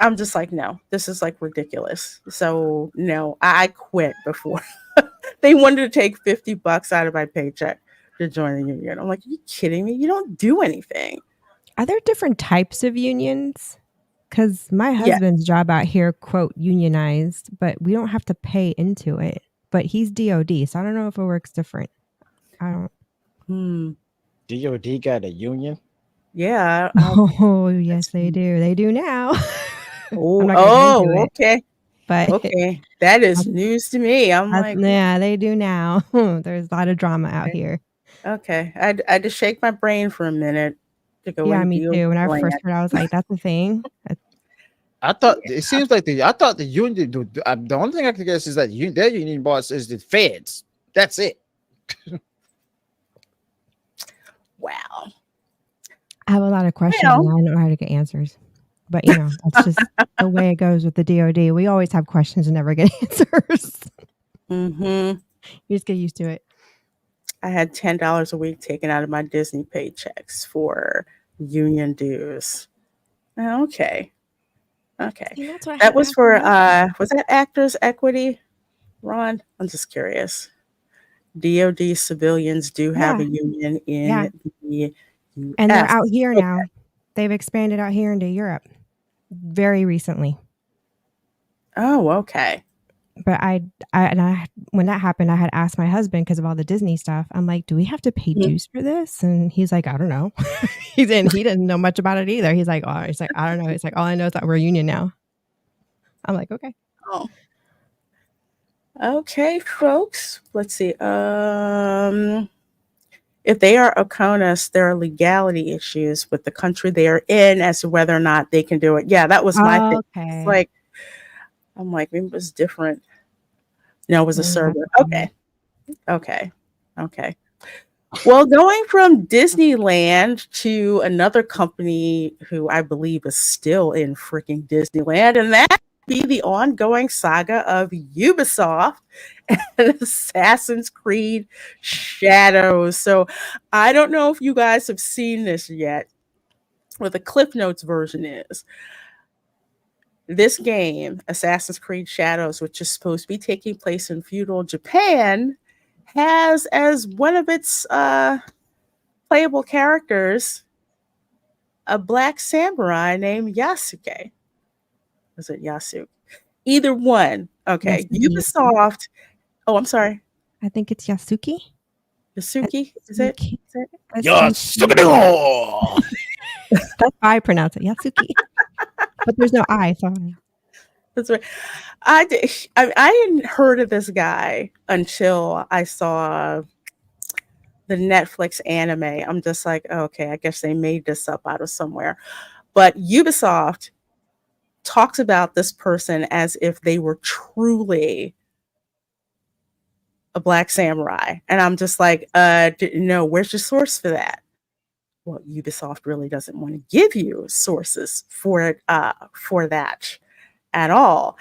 I'm just like, no, this is like ridiculous. So no, I quit before they wanted to take $50 out of my paycheck to join the union. I'm like, are you kidding me? You don't do anything. Are there different types of unions? Because my Yeah. husband's job out here, quote, unionized, but we don't have to pay into it. But he's DOD, so I don't know if it works different. I don't. DOD got a union? Yeah. Oh, yes, they do. They do now. I'm not going to get into it. Okay. But Okay. That is news to me. I'm like, yeah, they do now. There's a lot of drama out here. okay. I had to shake my brain for a minute to go Yeah, and me deal too. When I with first land. heard, I was like, "That's a thing." I thought it seems like I thought the union. The only thing I can guess is that their union boss is the feds. That's it. Wow. I have a lot of questions and I don't know how to get answers. But you know, that's just the way it goes with the DOD. We always have questions and never get answers. Mm-hmm. You just get used to it. I had $10 a week taken out of my Disney paychecks for union dues. Okay. Okay. See, that's what That was for happened. was that Actors Equity, Ron? I'm just curious. DOD civilians do have a union in Yeah. the US. And they're out here Okay. now. They've expanded out here into Europe very recently. Oh, okay. But when that happened, I had asked my husband because of all the Disney stuff. I'm like, "Do we have to pay dues for this?" And he's like, "I don't know." He didn't know much about it either. He's like, "I don't know." He's like, "All I know is that we're a union now." I'm like, "Okay." Oh. Okay, folks. Let's see. If they are Oconus, there are legality issues with the country they are in as to whether or not they can do it. Yeah, that was my thing. Okay. It's like, I'm like, maybe it was different. No, it was a server. Okay. Well, going from Disneyland to another company who I believe is still in freaking Disneyland, and that would be the ongoing saga of Ubisoft and Assassin's Creed Shadows. So I don't know if you guys have seen this yet. What the Cliff Notes version is. This game, Assassin's Creed Shadows, which is supposed to be taking place in feudal Japan, has as one of its playable characters a black samurai named Yasuke. Was it Yasuke? Either one. Okay. Yasuki. Ubisoft. Oh, I'm sorry. I think it's Yasuki. Yasuki? Is it? Yasuki. That's how I pronounce it. Yasuki. But there's no I. So. That's right. I hadn't heard of this guy until I saw the Netflix anime. I'm just like, okay, I guess they made this up out of somewhere. But Ubisoft talks about this person as if they were truly a black samurai. And I'm just like, no, where's your source for that? Well, Ubisoft really doesn't want to give you sources for that at all.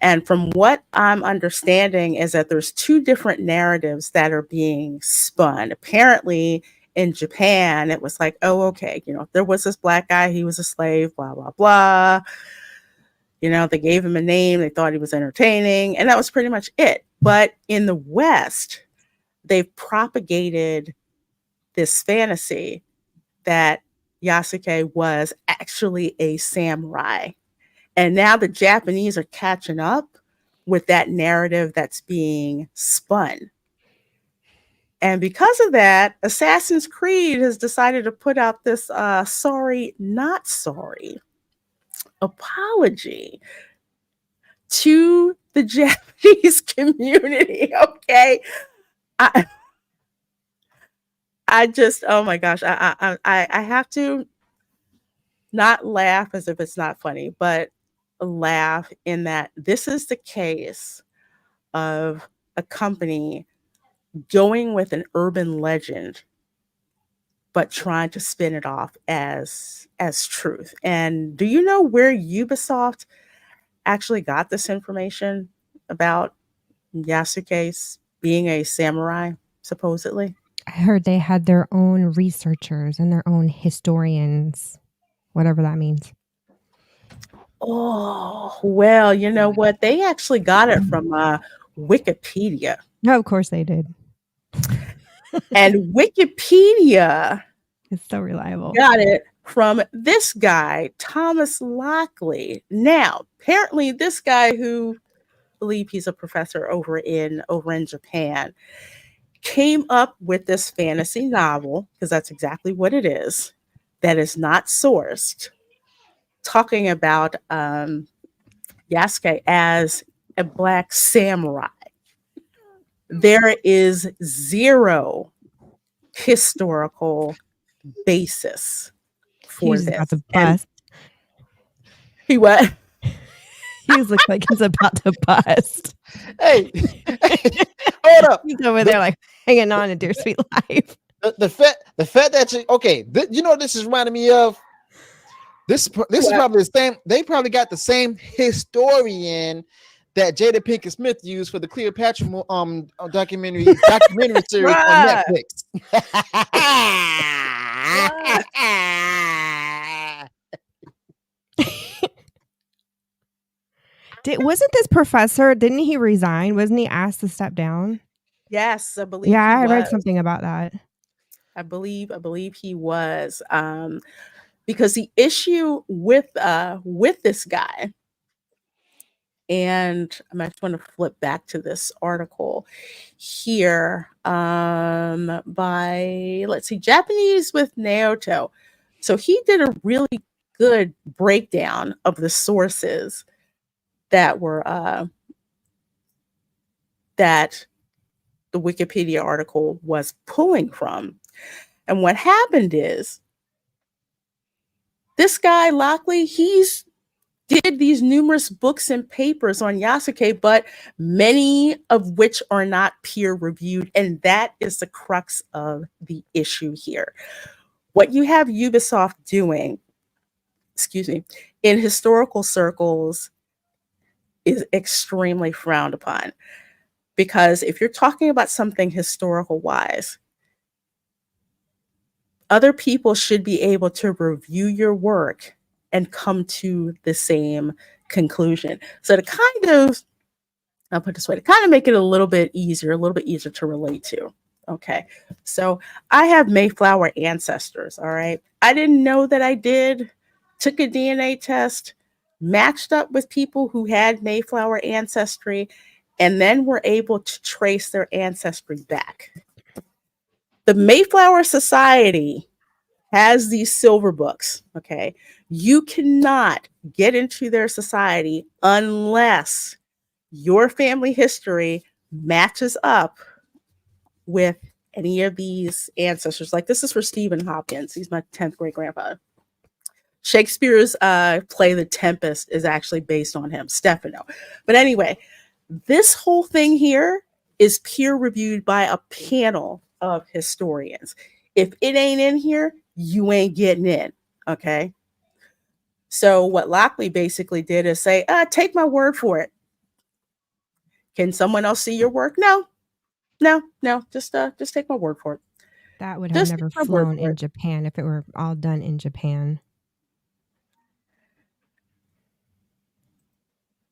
And from what I'm understanding is that there's two different narratives that are being spun. Apparently in Japan, it was like, oh, okay, there was this black guy, he was a slave, blah, blah, blah. They gave him a name, they thought he was entertaining, and that was pretty much it. But in the West, they've propagated this fantasy that Yasuke was actually a samurai. And now the Japanese are catching up with that narrative that's being spun. And because of that, Assassin's Creed has decided to put out this sorry, not sorry apology to the Japanese community. Okay. I just, oh my gosh, I have to Not laugh as if it's not funny, but laugh in that this is the case of a company going with an urban legend but trying to spin it off as truth. And do you know where Ubisoft actually got this information about Yasuke's being a samurai, supposedly? I heard they had their own researchers and their own historians, whatever that means. Oh, well, you know what? They actually got it from Wikipedia. No, of course they did. And Wikipedia It's so reliable. got it from this guy, Thomas Lockley. Now, apparently, this guy who I believe he's a professor over in Japan came up with this fantasy novel, because that's exactly what it is, that is not sourced, talking about Yasuke as a black samurai. There is zero historical basis for He's this. about to And bust. he what? He looks like he's about to bust. Hey, hold up. He's over there like hanging on to dear sweet life. The fact that you you know what this is reminding me of? This is probably the same. They probably got the same historian that Jada Pinkett Smith used for the Cleopatra documentary series on Netflix. Wasn't this professor? Didn't he resign? Wasn't he asked to step down? Yes, I believe. Yeah, he I read was. something about that. I believe he was. Because the issue with this guy, and I might want to flip back to this article here by, let's see, Japanese with Naoto. So he did a really good breakdown of the sources that were that the Wikipedia article was pulling from. And what happened is this guy, Lockley, he's did these numerous books and papers on Yasuke, but many of which are not peer reviewed. And that is the crux of the issue here. What you have Ubisoft doing, in historical circles is extremely frowned upon. Because if you're talking about something historical wise, other people should be able to review your work and come to the same conclusion. So I'll put it this way, to kind of make it a little bit easier to relate to. Okay. So I have Mayflower ancestors. All right. I didn't know that I did, took a DNA test, matched up with people who had Mayflower ancestry, and then were able to trace their ancestry back. The Mayflower Society has these silver books, okay? You cannot get into their society unless your family history matches up with any of these ancestors. Like this is for Stephen Hopkins. He's my 10th great grandfather. Shakespeare's play The Tempest is actually based on him, Stefano. But anyway, this whole thing here is peer reviewed by a panel of historians. If it ain't in here, you ain't getting in, okay? So what Lockley basically did is say, take my word for it. Can someone else see your work? No, just take my word for it. That would have never flown in Japan if it were all done in Japan.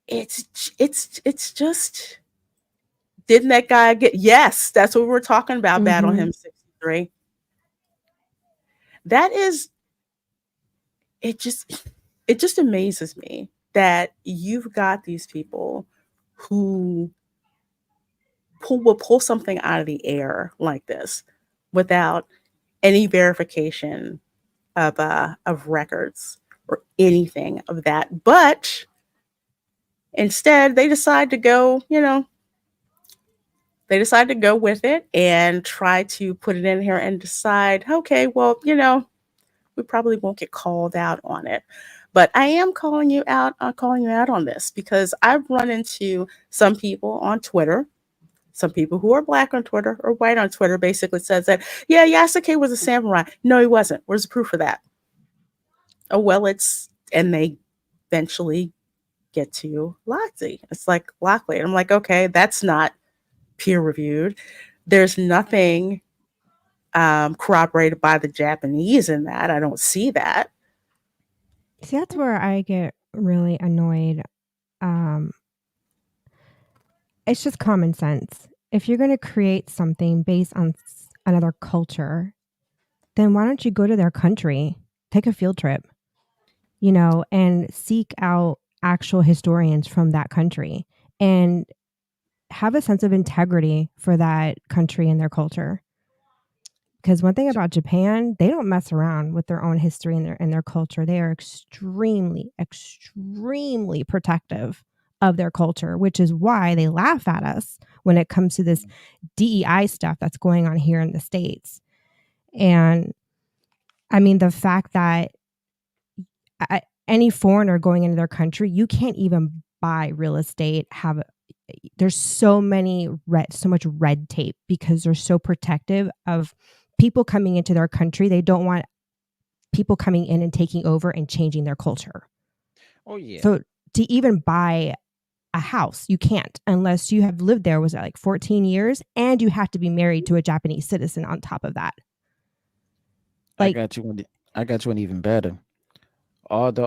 It's just, didn't that guy get, yes, that's what we're talking about, Battle Hymn 63. That is, it just amazes me that you've got these people who will pull something out of the air like this without any verification of records or anything of that. But instead, they decide to go, with it and try to put it in here and decide, okay, well, we probably won't get called out on it. But I am calling you out. Calling you out on this because I've run into some people on Twitter, some people who are black on Twitter or white on Twitter, basically says that, yeah, Yasuke was a samurai. No, he wasn't. Where's the proof of that? Oh, well, and they eventually get to Lockley. It's like Lockley. And I'm like, okay, that's not peer reviewed. There's nothing corroborated by the Japanese in that. I don't see that. See, that's where I get really annoyed. It's just common sense. If you're going to create something based on another culture, then why don't you go to their country, take a field trip, and seek out actual historians from that country and have a sense of integrity for that country and their culture. Because one thing about Japan, they don't mess around with their own history and their culture. They are extremely, extremely protective of their culture, which is why they laugh at us when it comes to this DEI stuff that's going on here in the States. And I mean, the fact that any foreigner going into their country, you can't even buy real estate, there's so much red tape because they're so protective of people coming into their country. They don't want people coming in and taking over and changing their culture. Oh yeah. So to even buy a house, you can't unless you have lived there, was it like 14 years? And you have to be married to a Japanese citizen on top of that. Like, I got you one even better. All the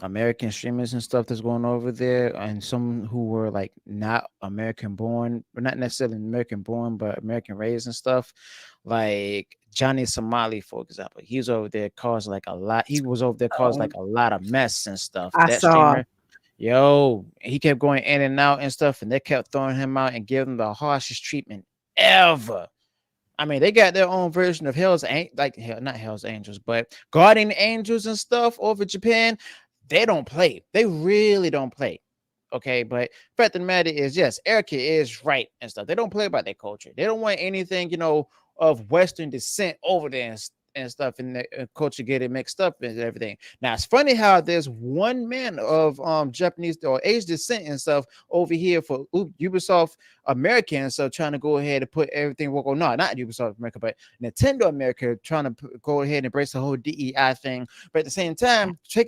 American streamers and stuff that's going over there, and some who were like not American born, or not necessarily American born, but American raised and stuff, like Johnny Somali, for example. He's over there caused like a lot. He was over there caused like a lot of mess and stuff. I saw. Streamer, he kept going in and out and stuff, and they kept throwing him out and giving him the harshest treatment ever. I mean, they got their own version of not Hell's Angels, but Guardian Angels and stuff over Japan. They don't play. They really don't play. Okay, but fact of the matter is, yes, Erica is right and stuff. They don't play by their culture. They don't want anything, of Western descent over there and stuff, and the culture get it mixed up and everything. Now it's funny how there's one man of Japanese or Asian descent and stuff over here for Ubisoft America and stuff, trying to go ahead and put everything work on. No, not Ubisoft America, but Nintendo America, trying to go ahead and embrace the whole DEI thing. But at the same time, try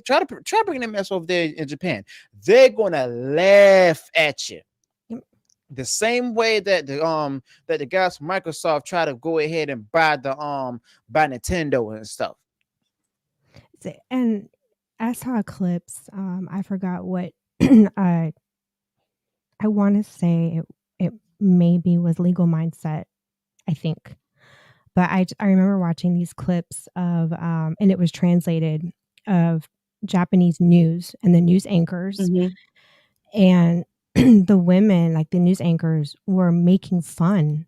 bringing that mess over there in Japan. They're gonna laugh at you. The same way that the guys from Microsoft try to go ahead and buy Nintendo and stuff. And I saw clips. I forgot what I want to say. It maybe was Legal Mindset, I think. But I remember watching these clips of and it was translated, of Japanese news and the news anchors. Mm-hmm. And the women, like the news anchors, were making fun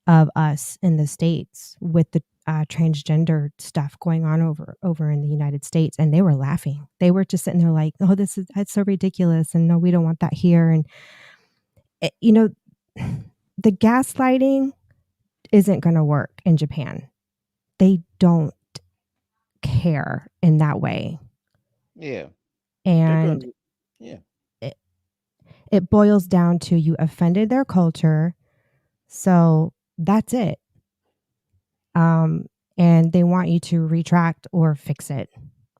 of us in the States with the transgender stuff going on over in the United States, and they were laughing. They were just sitting there like, "Oh, that's so ridiculous," and no, we don't want that here. And the gaslighting isn't going to work in Japan. They don't care in that way. Yeah, and it boils down to you offended their culture, so that's it. And they want you to retract or fix it,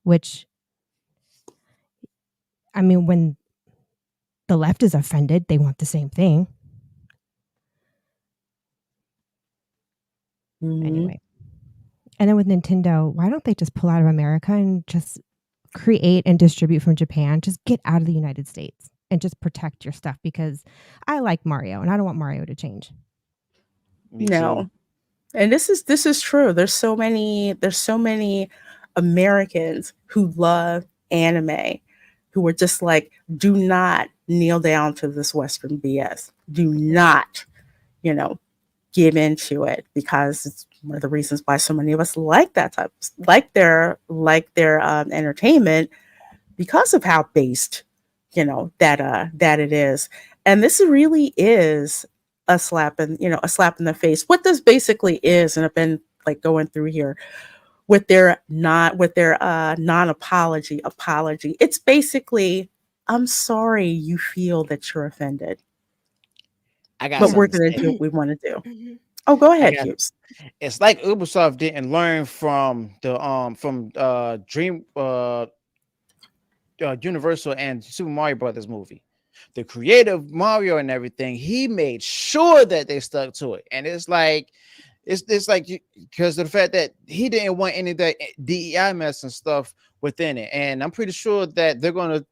which, I mean, when the left is offended, they want the same thing. Mm-hmm. Anyway. And then with Nintendo, why don't they just pull out of America and just create and distribute from Japan? Just get out of the United States and just protect your stuff, because I like Mario and I don't want Mario to change. No. And this is true. There's so many Americans who love anime, who are just like, do not kneel down to this Western BS. Do not, give into it, because it's one of the reasons why so many of us like that type, like their entertainment, because of how based, that it is. And this really is a slap in the face. What this basically is, and I've been like going through here, with their non-apology apology. It's basically, I'm sorry you feel that you're offended, I got but we're something to going to do say. what we want to do. Oh, go I ahead, got. Hughes. It's like Ubisoft didn't learn from Dream Universal and Super Mario Brothers movie. The creative Mario and everything, he made sure that they stuck to it. And it's like because of the fact that he didn't want any of that DEI mess and stuff within it. And I'm pretty sure that they're gonna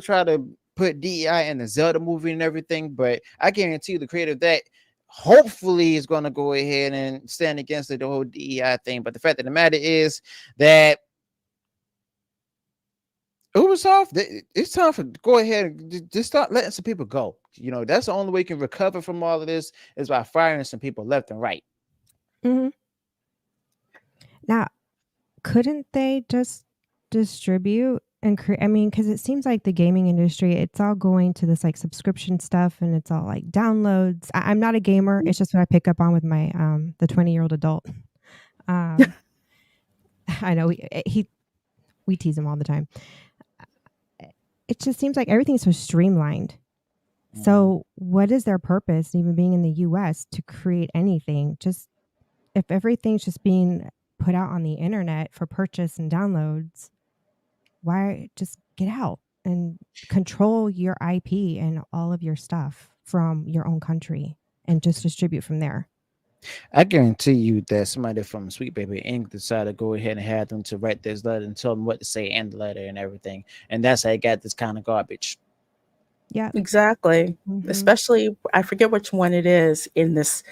try to put DEI in the Zelda movie and everything. But I guarantee you the creative that hopefully is going to go ahead and stand against the whole DEI thing. But the fact of the matter is that Ubisoft, it's time for go ahead and just start letting some people go. You know, that's the only way you can recover from all of this is by firing some people left and right. Mm-hmm. Now, couldn't they just distribute and create? I mean, because it seems like the gaming industry, it's all going to this like subscription stuff, and it's all like downloads. I'm not a gamer. It's just what I pick up on with my the 20-year-old adult. I know we tease him all the time. It just seems like everything's so streamlined. So what is their purpose, even being in the US, to create anything? Just if everything's just being put out on the internet for purchase and downloads, why just get out and control your IP and all of your stuff from your own country and just distribute from there? I guarantee you that somebody from Sweet Baby Inc. decided to go ahead and have them to write this letter and tell them what to say in the letter and everything. And that's how they got this kind of garbage. Yeah, exactly. Mm-hmm. Especially, I forget which one it is in this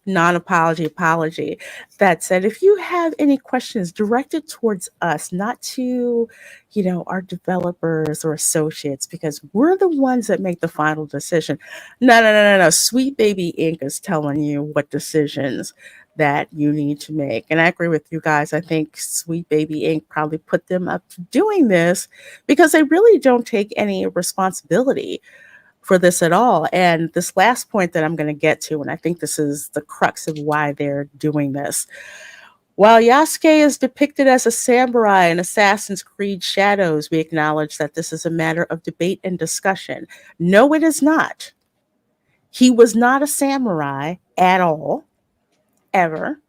non-apology apology that said, if you have any questions directed towards us, not to, our developers or associates, because we're the ones that make the final decision. No. Sweet Baby Inc. is telling you what decisions that you need to make. And I agree with you guys. I think Sweet Baby Inc. probably put them up to doing this because they really don't take any responsibility for this at all. And this last point that I'm going to get to, and I think this is the crux of why they're doing this. While Yasuke is depicted as a samurai in Assassin's Creed Shadows, we acknowledge that this is a matter of debate and discussion. No, it is not. He was not a samurai at all. Ever.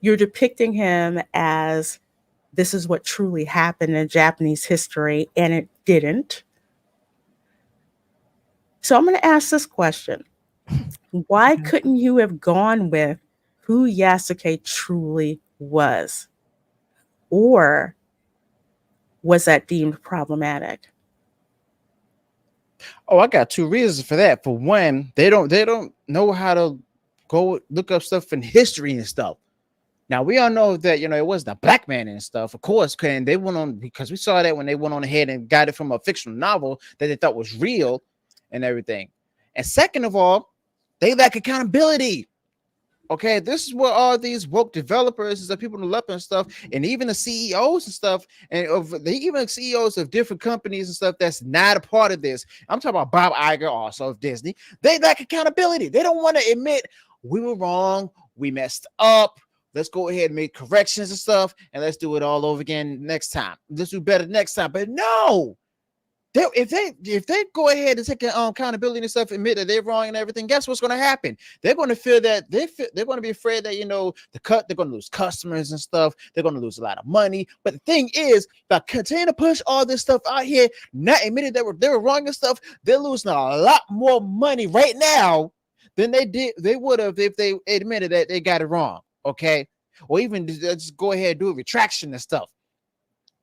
You're depicting him as this is what truly happened in Japanese history, and it didn't. So I'm going to ask this question. Why couldn't you have gone with who Yasuke truly was? Or was that deemed problematic? Oh, I got two reasons for that. For one, they don't know how to go look up stuff in history and stuff. Now we all know that it wasn't a black man and stuff, of course, and they went on because we saw that when they went on ahead and got it from a fictional novel that they thought was real and everything. And second of all, they lack accountability. Okay, this is what all these woke developers and people in the and stuff, and even the CEOs and stuff, and even CEOs of different companies and stuff that's not a part of this. I'm talking about Bob Iger, also of Disney. They lack accountability. They don't want to admit we were wrong, we messed up. Let's go ahead and make corrections and stuff, and let's do it all over again next time. Let's do better next time. But no, if they go ahead and take accountability and stuff, admit that they're wrong and everything, guess what's going to happen? They're going to feel that they're going to be afraid that they're going to lose customers and stuff. They're going to lose a lot of money. But the thing is, by continuing to push all this stuff out here, not admitting they were wrong and stuff, they're losing a lot more money right now than they would have if they admitted that they got it wrong. Okay, or even just go ahead and do a retraction and stuff.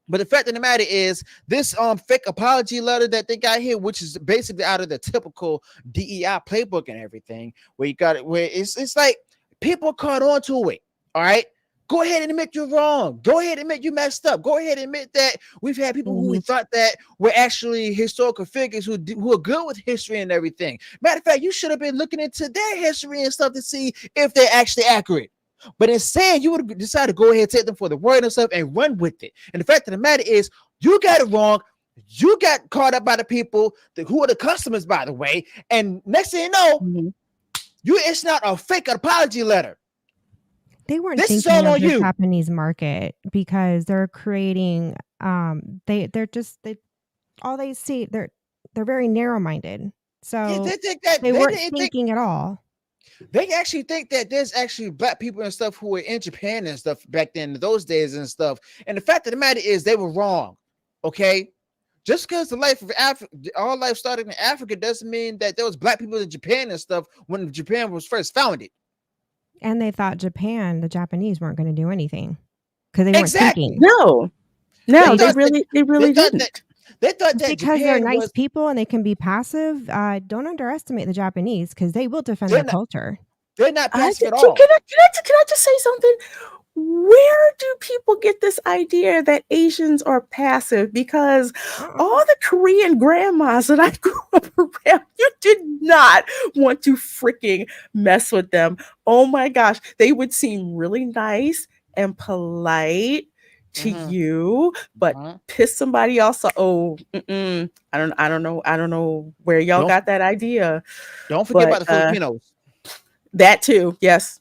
But the fact of the matter is, this fake apology letter that they got here, which is basically out of the typical DEI playbook and everything, where you got it, where it's like people caught on to it. All right, go ahead and admit you're wrong. Go ahead and admit you messed up. Go ahead and admit that we've had people who we thought that were actually historical figures who are good with history and everything. Matter of fact, you should have been looking into their history and stuff to see if they're actually accurate. But instead, you would decide to go ahead and take them for the word and stuff and run with it. And the fact of the matter is, you got it wrong. You got caught up by the people who are the customers, by the way. And next thing you know, it's not a fake apology letter. They weren't This is thinking all of on the you. Japanese market because they're creating they're just all they see they're very narrow minded. So They think that they they weren't didn't think thinking at all. they actually think that there's actually black people and stuff who were in Japan and stuff back then in those days and stuff. And the fact of the matter is they were wrong. Okay. Just because the life of Africa, all life started in Africa, doesn't mean that there was black people in Japan and stuff when Japan was first founded. And they thought the Japanese weren't going to do anything because they weren't Exactly. thinking. No, they really didn't. They thought that Because they're Japan nice was. people and they can be passive. Don't underestimate the Japanese because they will defend their culture. They're not passive at Can all. I just say something? Where do people get this idea that Asians are passive? Because all the Korean grandmas that I grew up around, you did not want to freaking mess with them. Oh my gosh, they would seem really nice and polite to you, but piss somebody else off. Oh, I don't know where y'all got that idea. Don't forget about the Filipinos. That too, yes.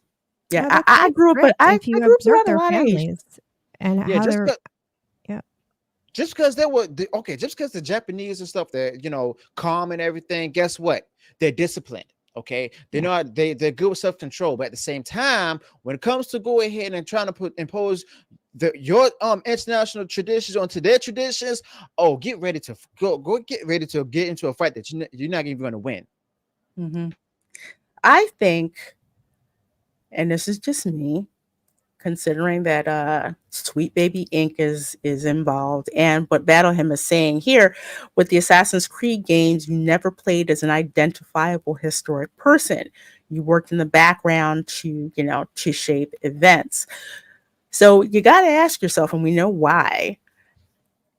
Yeah, Well, I grew up. I if you grew up observe around a their lot of families Asians. and how they're Just because they were just because the Japanese and stuff, they're calm and everything. Guess what? They're disciplined. Okay, they're good with self-control, but at the same time, when it comes to go ahead and trying to impose your international traditions onto their traditions, get ready to get into a fight that you're not even going to win. I think, and this is just me, considering that Sweet Baby Inc. is involved, and what Battle Hymn is saying here with the Assassin's Creed games, you never played as an identifiable historic person. You worked in the background to shape events. So you got to ask yourself, and we know why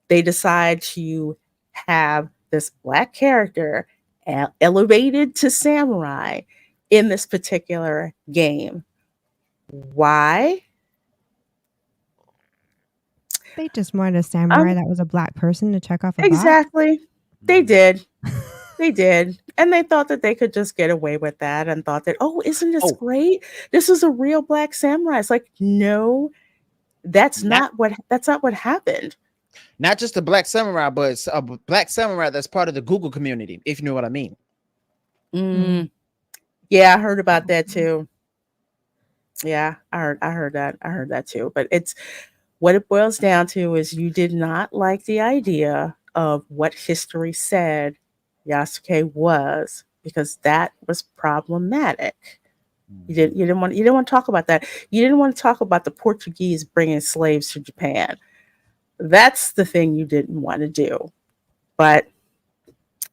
they decide to have this black character elevated to samurai in this particular game. Why? they just wanted a samurai that was a black person to check off a box. Exactly. They did. They did. And they thought that they could just get away with that and thought that, isn't this great? This is a real black samurai. It's like, no, that's not what happened. Not just a black samurai, but it's a black samurai that's part of the Google community, if you know what I mean. Yeah, I heard about that too. Yeah, I heard that too. But it's what it boils down to is you did not like the idea of what history said Yasuke was, because that was problematic. You didn't want to talk about that. You didn't want to talk about the Portuguese bringing slaves to Japan. That's the thing you didn't want to do. But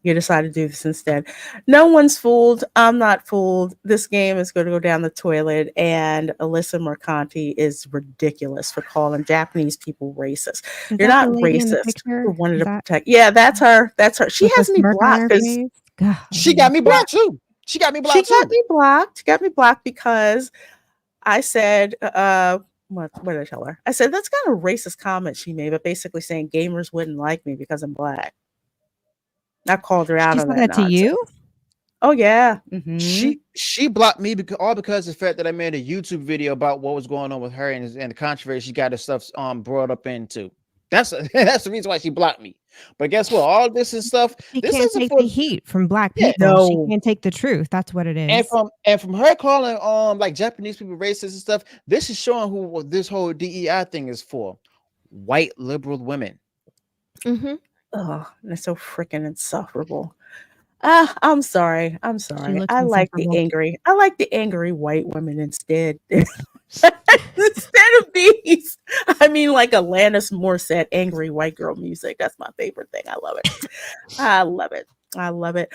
you decided to do this instead. No one's fooled. I'm not fooled. This game is going to go down the toilet, and Alyssa Mercanti is ridiculous for calling Japanese people racist. You're not racist for wanting to protect. Yeah, that's her. That's her. She has me blocked. She got me blocked too. She got me blocked. She got me blocked because I said, what did I tell her? I said, that's kind of a racist comment she made, but basically saying gamers wouldn't like me because I'm black. I called her out on that nonsense. To you? Oh yeah. She blocked me because of the fact that I made a YouTube video about what was going on with her and the controversy she got her stuff brought up into. That's the reason why she blocked me. But guess what? All this is stuff. She this can't take the heat from black people. No. She can't take the truth. That's what it is. And from her calling like Japanese people racist and stuff, this is showing who this whole DEI thing is for. White liberal women. Oh, that's so freaking insufferable. I'm sorry. I like the angry white women instead. Instead of these, I mean, like Alanis Morissette, angry white girl music. That's my favorite thing. I love it. I love it.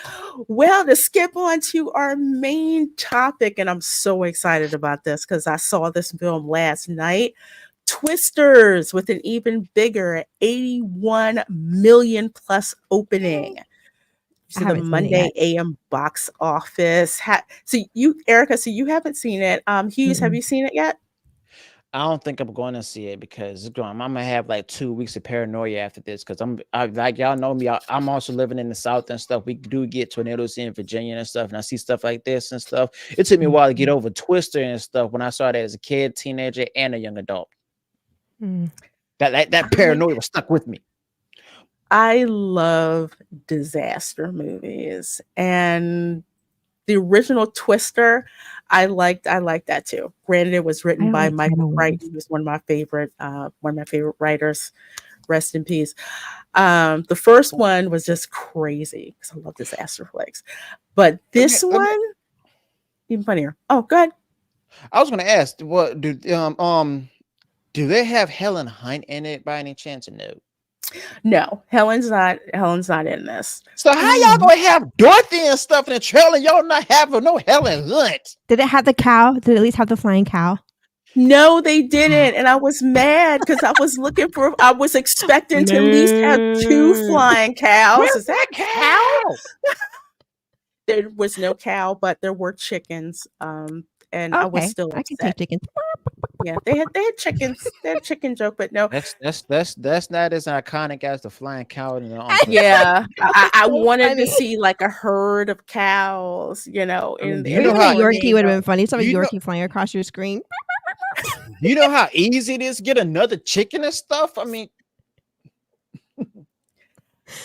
Well, to skip on to our main topic, and I'm so excited about this because I saw this film last night. Twisters with an even bigger 81 million plus opening. So the Monday AM box office. So you, Erica, you haven't seen it. Hughes, have you seen it yet? I don't think I'm going to see it because I'm gonna have like 2 weeks of paranoia after this. Because like y'all know me, I'm also living in the South and stuff. We do get tornadoes in Virginia and stuff, and I see stuff like this and stuff. It took me a while to get over Twister and stuff when I saw that as a kid, teenager, and a young adult. Mm. That paranoia was stuck with me. I love disaster movies, and the original Twister, I liked that too. Granted, it was written I by like Michael tidal Crichton, waves. who's one of my favorite writers. Rest in peace. The first one was just crazy because I love disaster flicks, but this one even funnier. Oh, go ahead. I was gonna ask, what do they have Helen Hunt in it by any chance? Or no. No, Helen's not in this. So how y'all gonna have Dorothy and stuff in the trailer? Y'all not having no Helen Hunt. Did it have the cow? Did it at least have the flying cow? No, they didn't, and I was mad because I was expecting to at least have 2 flying cows. Where's Is that cow? There was no cow, but there were chickens. And I was Okay, still I can say upset. chicken. Yeah, they had chickens. They had chicken joke, but no. That's not as iconic as the flying cow in the Yeah, I so wanted funny. to see like a herd of cows, I mean, in you know Even how a Yorkie would have been funny. Some you know- Yorkie flying across your screen. you know how easy it is to get another chicken and stuff. I mean,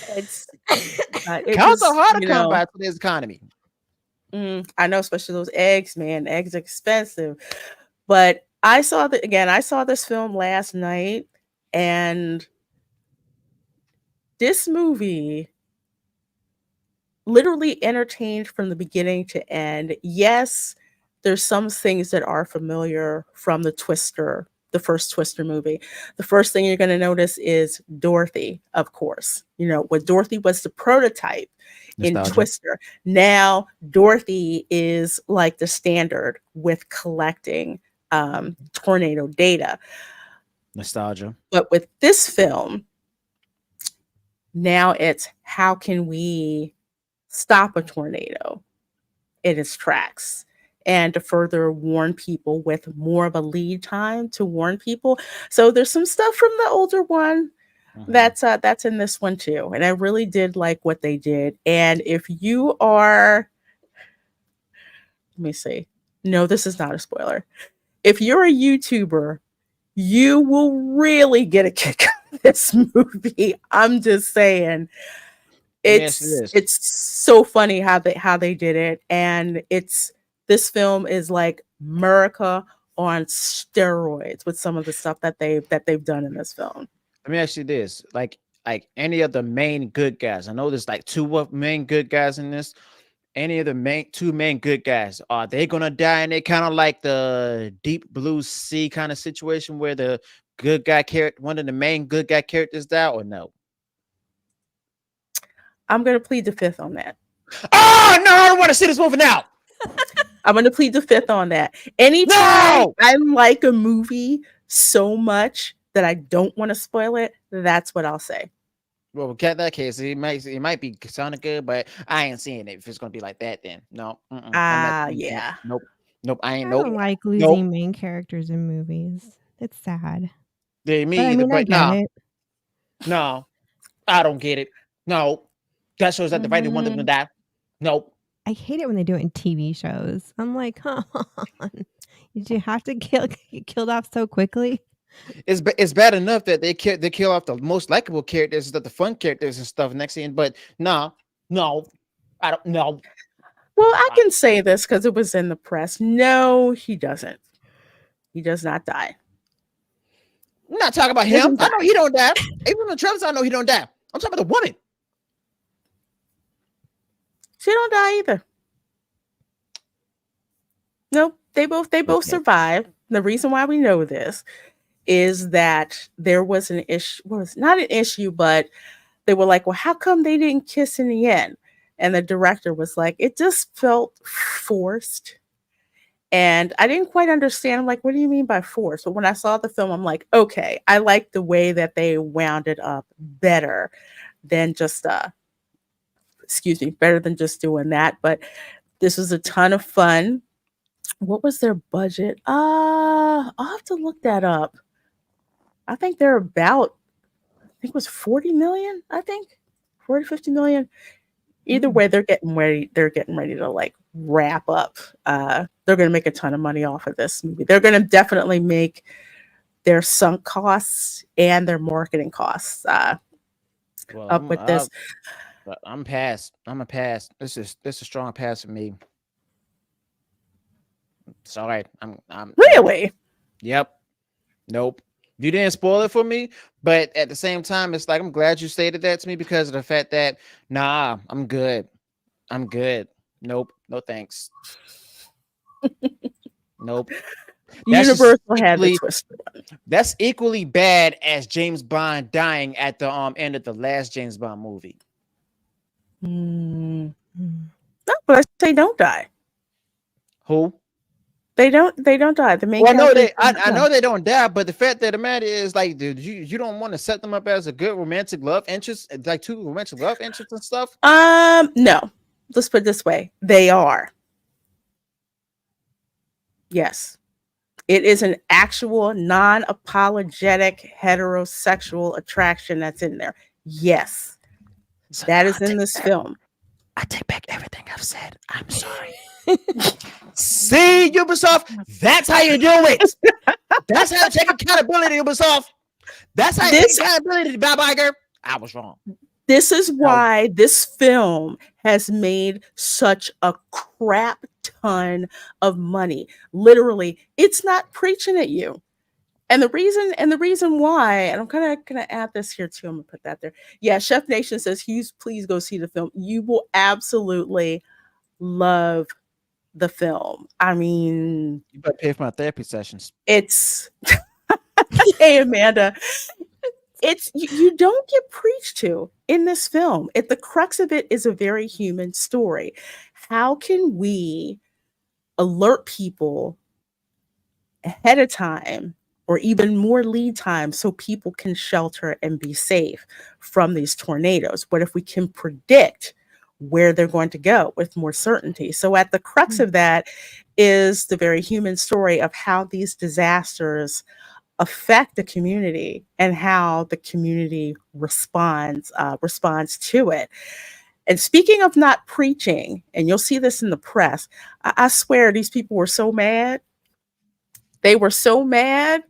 It's it cows just, are hard to come by today's economy. I know, especially those eggs, man. Eggs are expensive. But I saw this film last night, and this movie literally entertained from the beginning to end. Yes, there's some things that are familiar from the first Twister movie. The first thing you're going to notice is Dorothy, of course. When Dorothy was the prototype in Nostalgia. Twister. Now Dorothy is like the standard with collecting tornado data. Nostalgia. But with this film, now it's how can we stop a tornado in its tracks, and to further warn people with more of a lead time to warn people. So there's some stuff from the older one that's in this one too, and I really did like what they did. And if you are, let me see, no, this is not a spoiler. If you're a YouTuber, you will really get a kick out of this movie. I'm just saying. It's so funny how they did it, and this film is like America on steroids with some of the stuff that they've done in this film. Let me ask you this: like any of the main good guys, I know there's like 2 main good guys in this. Any of the 2 main good guys, are they gonna die? And it kind of like the Deep Blue Sea kind of situation where the good guy character, one of the main good guy characters, die, or no? I'm gonna plead the fifth on that. Oh no, I don't want to see this movie now. I'm gonna plead the fifth on that. Anytime I like a movie so much that I don't want to spoil it, that's what I'll say. Well, in that case, it might be sounding good, but I ain't seeing it. If it's gonna be like that, then no. Yeah. Nope. I ain't. I Nope. don't like losing main characters in movies. It's sad. Yeah, me But I either. mean, I But get it. no, I don't get it. No, that shows that the writer wanted them to die. Nope. I hate it when they do it in TV shows. I'm like, come on. Did you have to get killed off so quickly? It's bad enough that they kill off the most likable characters, the fun characters and stuff next scene. But no, I don't know. Well, I can say this because it was in the press. No, he doesn't. He does not die. I'm not talking about him. I know he don't die. Even the Travis, I know he don't die. I'm talking about the woman. She don't die either. Nope. They both survive. The reason why we know this is that there was an issue. Well, it's not an issue, but they were like, well, how come they didn't kiss in the end? And the director was like, it just felt forced. And I didn't quite understand. I'm like, what do you mean by force? But when I saw the film, I'm like, okay, I like the way that they wound it up better than just better than just doing that. But this was a ton of fun. What was their budget? I'll have to look that up. I think they're about, I think it was 40 million, I think. 40, 50 million. Either way, they're getting ready to like wrap up. They're gonna make a ton of money off of this movie. They're gonna definitely make their sunk costs and their marketing costs Well, up with this. I'm past. I'm a pass. This is a strong pass for me. Sorry. I'm Really? Yep. Nope. You didn't spoil it for me, but at the same time, it's like I'm glad you stated that to me because of the fact that nah, I'm good. I'm good. Nope. No thanks. Nope. That's just Universal had the equally- twist. That's equally bad as James Bond dying at the end of the last James Bond movie. No, but I say don't die. Who? They don't die. The main Well, no, characters don't I die. know they don't die, but the fact that the matter is, like, dude, you don't want to set them up as a good romantic love interest, like two romantic love interests and stuff. No. Let's put it this way: they are. Yes, it is an actual non-apologetic heterosexual attraction that's in there. Yes, that is in this film. I take back everything I've said. I'm sorry. See, Ubisoft, that's how you do it. That's how you take accountability, Ubisoft. That's how you take accountability, Bob Iger. I was wrong. This is why this film has made such a crap ton of money. Literally, it's not preaching at you. And the reason why, and I'm kind of gonna add this here too. I'm gonna put that there. Yeah, Chef Nation says, Hughes, please go see the film. You will absolutely love the film. I mean, You better pay for my therapy sessions. it's hey Amanda. It's you don't get preached to in this film. The crux of it is a very human story. How can we alert people ahead of time or even more lead time so people can shelter and be safe from these tornadoes? What if we can predict where they're going to go with more certainty? So at the crux of that is the very human story of how these disasters affect the community and how the community responds to it. And speaking of not preaching, and you'll see this in the press, I swear these people were so mad. They were so mad.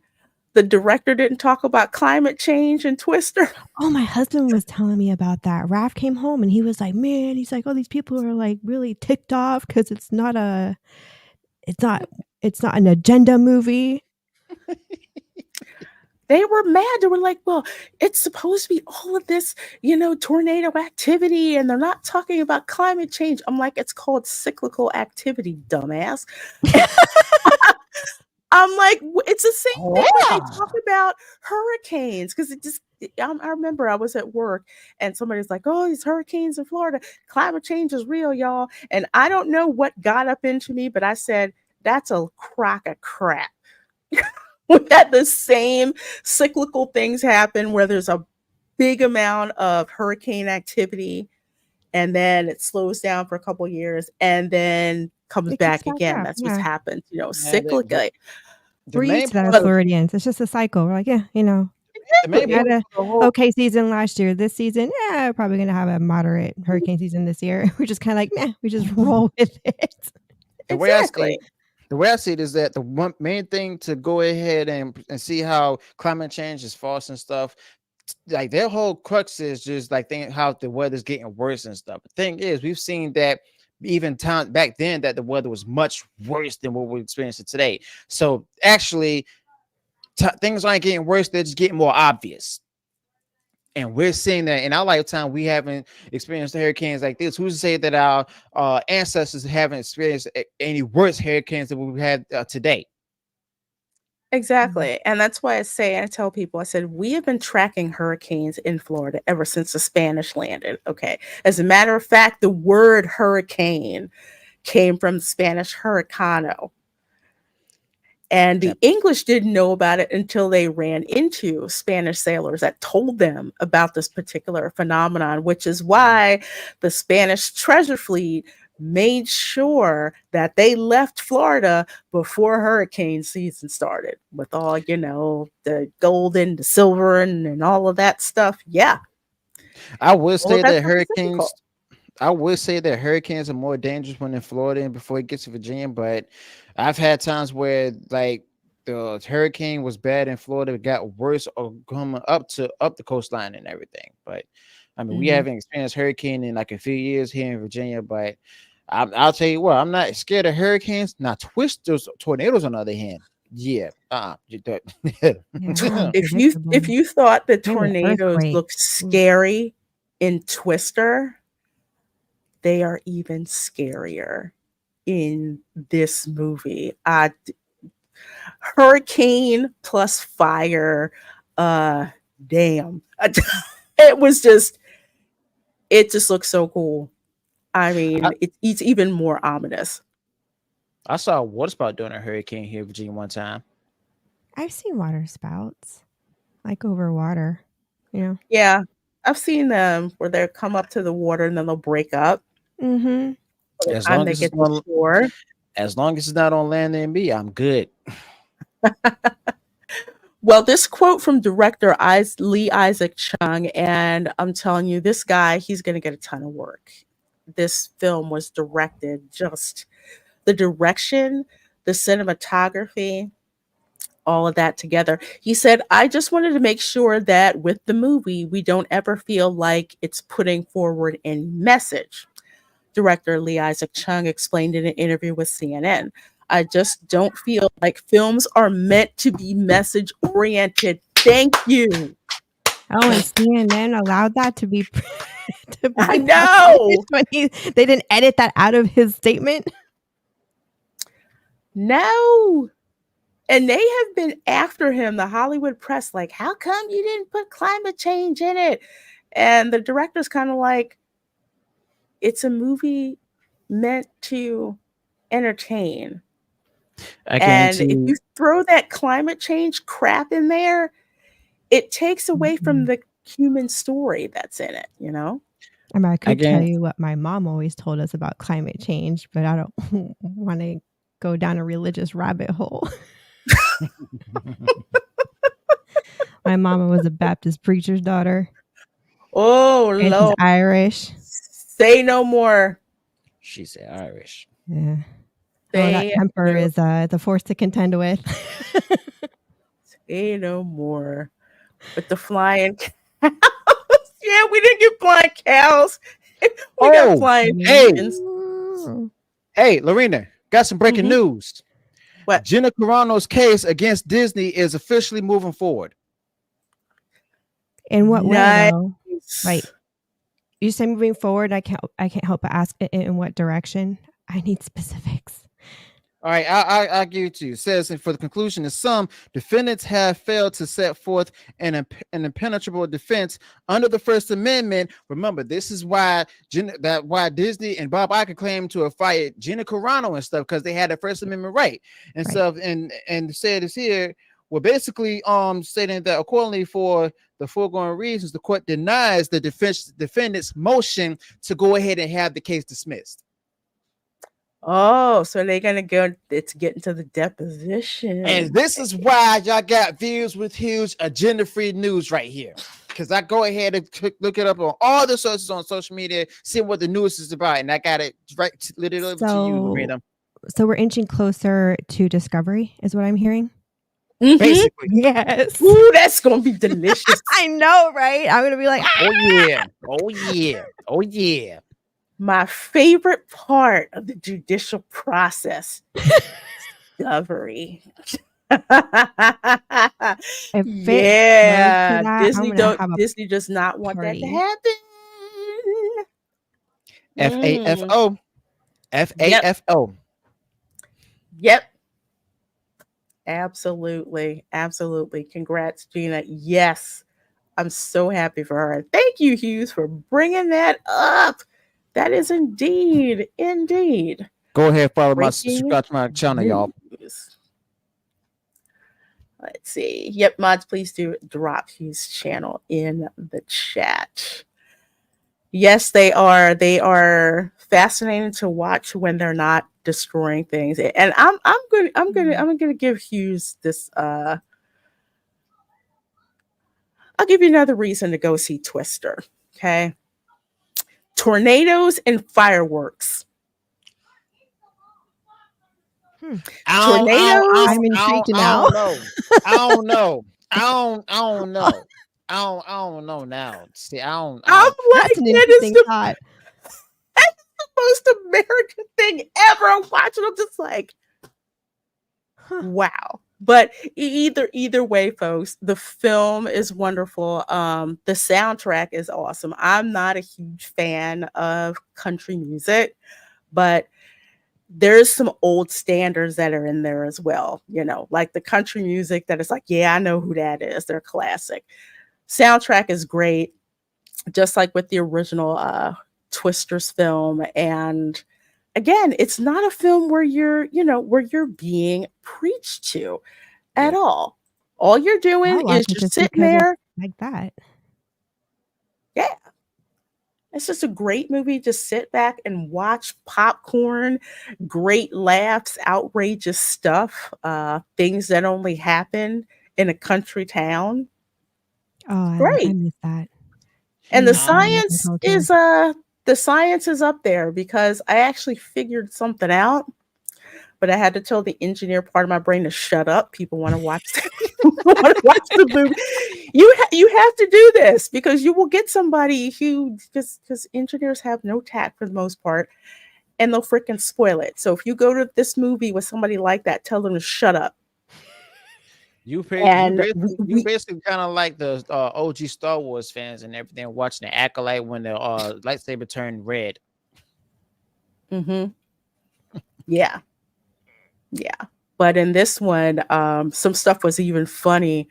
The director didn't talk about climate change and Twister. Oh, my husband was telling me about that. Raph came home and he was like, man, he's like, oh, these people are like really ticked off because it's not an agenda movie. They were mad. They were like, well, it's supposed to be all of this, tornado activity, and they're not talking about climate change. I'm like, it's called cyclical activity, dumbass. I'm like, it's the same thing when they talk about hurricanes, because I remember I was at work and somebody's like, oh, these hurricanes in Florida, climate change is real, y'all. And I don't know what got up into me, but I said, that's a crock of crap. We had the same cyclical things happen where there's a big amount of hurricane activity and then it slows down for a couple of years and then comes back again. Up, That's what's happened, cyclically. We're used to that as Floridians. It's just a cycle. We're like, yeah, we had a okay season last year. This season, we're probably going to have a moderate hurricane season this year. We're just kind of like, we just roll with it. The way I see it is that the one main thing to go ahead and see how climate change is false and stuff, like their whole crux is just like thinking how the weather's getting worse and stuff. The thing is, we've seen that even time back then that the weather was much worse than what we're experiencing today. So actually, things aren't getting worse; they're just getting more obvious. And we're seeing that in our lifetime, we haven't experienced hurricanes like this. Who's to say that our ancestors haven't experienced any worse hurricanes than we've had today? Exactly. And that's why I tell people, I said, we have been tracking hurricanes in Florida ever since the Spanish landed. Okay. As a matter of fact, the word hurricane came from Spanish hurricano. And the English didn't know about it until they ran into Spanish sailors that told them about this particular phenomenon, which is why the Spanish treasure fleet made sure that they left Florida before hurricane season started with all, the gold and the silver and all of that stuff. Yeah. I would All of say that that stuff is difficult. hurricanes are more dangerous when in Florida and before it gets to Virginia, but I've had times where like the hurricane was bad in Florida, it got worse or coming up the coastline and everything. But I mean, we Mhm. haven't experienced hurricane in like a few years here in Virginia, but I'll tell you what, I'm not scared of hurricanes. Now, twisters, tornadoes, on the other hand, yeah, Yeah, they're If unpredictable. you thought the And the tornadoes earthquake. looked scary in Twister, they are even scarier in this movie. Hurricane plus fire, damn. It just looks so cool. I mean, it's even more ominous. I saw a water spout during a hurricane here in Virginia one time. I've seen water spouts, like over water, Yeah, I've seen them where they come up to the water and then they'll break up Mm-hmm. by the As time long they as it's get to shore. as long as it's not on land and me, I'm good. Well, this quote from director Lee Isaac Chung, and I'm telling you, this guy, he's going to get a ton of work. This film was directed, just the direction, the cinematography, all of that together. He said, I just wanted to make sure that with the movie, we don't ever feel like it's putting forward any message. Director Lee Isaac Chung explained in an interview with CNN. I just don't feel like films are meant to be message oriented. Thank you. Oh, and CNN allowed that to be. I know. When they didn't edit that out of his statement. No. And they have been after him, the Hollywood press, like, how come you didn't put climate change in it? And the director's kind of like, it's a movie meant to entertain. I And guarantee if you throw that climate change crap in there, it takes away from the human story that's in it, I mean, I could tell Again, you what my mom always told us about climate change, but I don't want to go down a religious rabbit hole. My mama was a Baptist preacher's daughter. Oh, and Lord. she's Irish. Say no more. She said Irish. Yeah. That temper is the force to contend with. Say no more. But the flying cows. Yeah, we didn't get flying cows. We got flying chickens. Hey, Lorena, got some breaking news. What? Gina Carano's case against Disney is officially moving forward. In what way, though? Right. You say moving forward. I can't help but ask in what direction. I need specifics. All right, I'll give it to you. It says, and for the conclusion, is some defendants have failed to set forth an impenetrable defense under the First Amendment. Remember, this is why Disney and Bob Iger claimed to have fired Gina Carano and stuff, because they had a First Amendment right and stuff. And said is here, we're basically stating that accordingly for the foregoing reasons, the court denies the defendant's motion to go ahead and have the case dismissed. Oh, so they're gonna go. It's getting to the deposition, and this is why y'all got views with huge agenda-free news right here. Because I go ahead and look it up on all the sources on social media, see what the news is about, and I got it right literally to you, Lorena. So we're inching closer to discovery, is what I'm hearing. Basically, yes. Ooh, that's gonna be delicious. I know, right? I'm gonna be like, oh yeah, oh yeah, oh yeah. My favorite part of the judicial process, discovery. Yeah, Disney does not want that to happen. FAFO. FAFO. Yep. Absolutely. Congrats, Gina. Yes, I'm so happy for her. Thank you, Hughes, for bringing that up. That is indeed. Go ahead, subscribe to my channel, y'all. Let's see. Yep, mods, please do drop his channel in the chat. Yes, they are fascinating to watch when they're not destroying things. And I'm gonna give Hughes this. I'll give you another reason to go see Twister. Okay, tornadoes and fireworks. Tornadoes. I'm intrigued now. I don't know. I don't know. I don't know now. See, I'm like, That's an it is interesting the thought. most American thing ever. I'm watching. I'm just like, wow. But either way, folks, the film is wonderful. The soundtrack is awesome. I'm not a huge fan of country music, but there's some old standards that are in there as well. You know, like the country music that is like, yeah, I know who that is. They're classic. Soundtrack is great, just like with the original Twisters film. And again, it's not a film where you're being preached to at all. All you're doing I'll watch is it you're just sitting because there. like that. Yeah. It's just a great movie. Just sit back and watch popcorn, great laughs, outrageous stuff, things that only happen in a country town. Oh, I Great. miss that. And the Miss American science is up there because I actually figured something out, but I had to tell the engineer part of my brain to shut up. People want to watch the movie. You have to do this because you will get somebody who, because engineers have no tact for the most part, and they'll freaking spoil it. So if you go to this movie with somebody like that, tell them to shut up. You And basically kind of like the OG Star Wars fans and everything, watching the Acolyte when the lightsaber turned red. Yeah. But in this one, some stuff was even funnier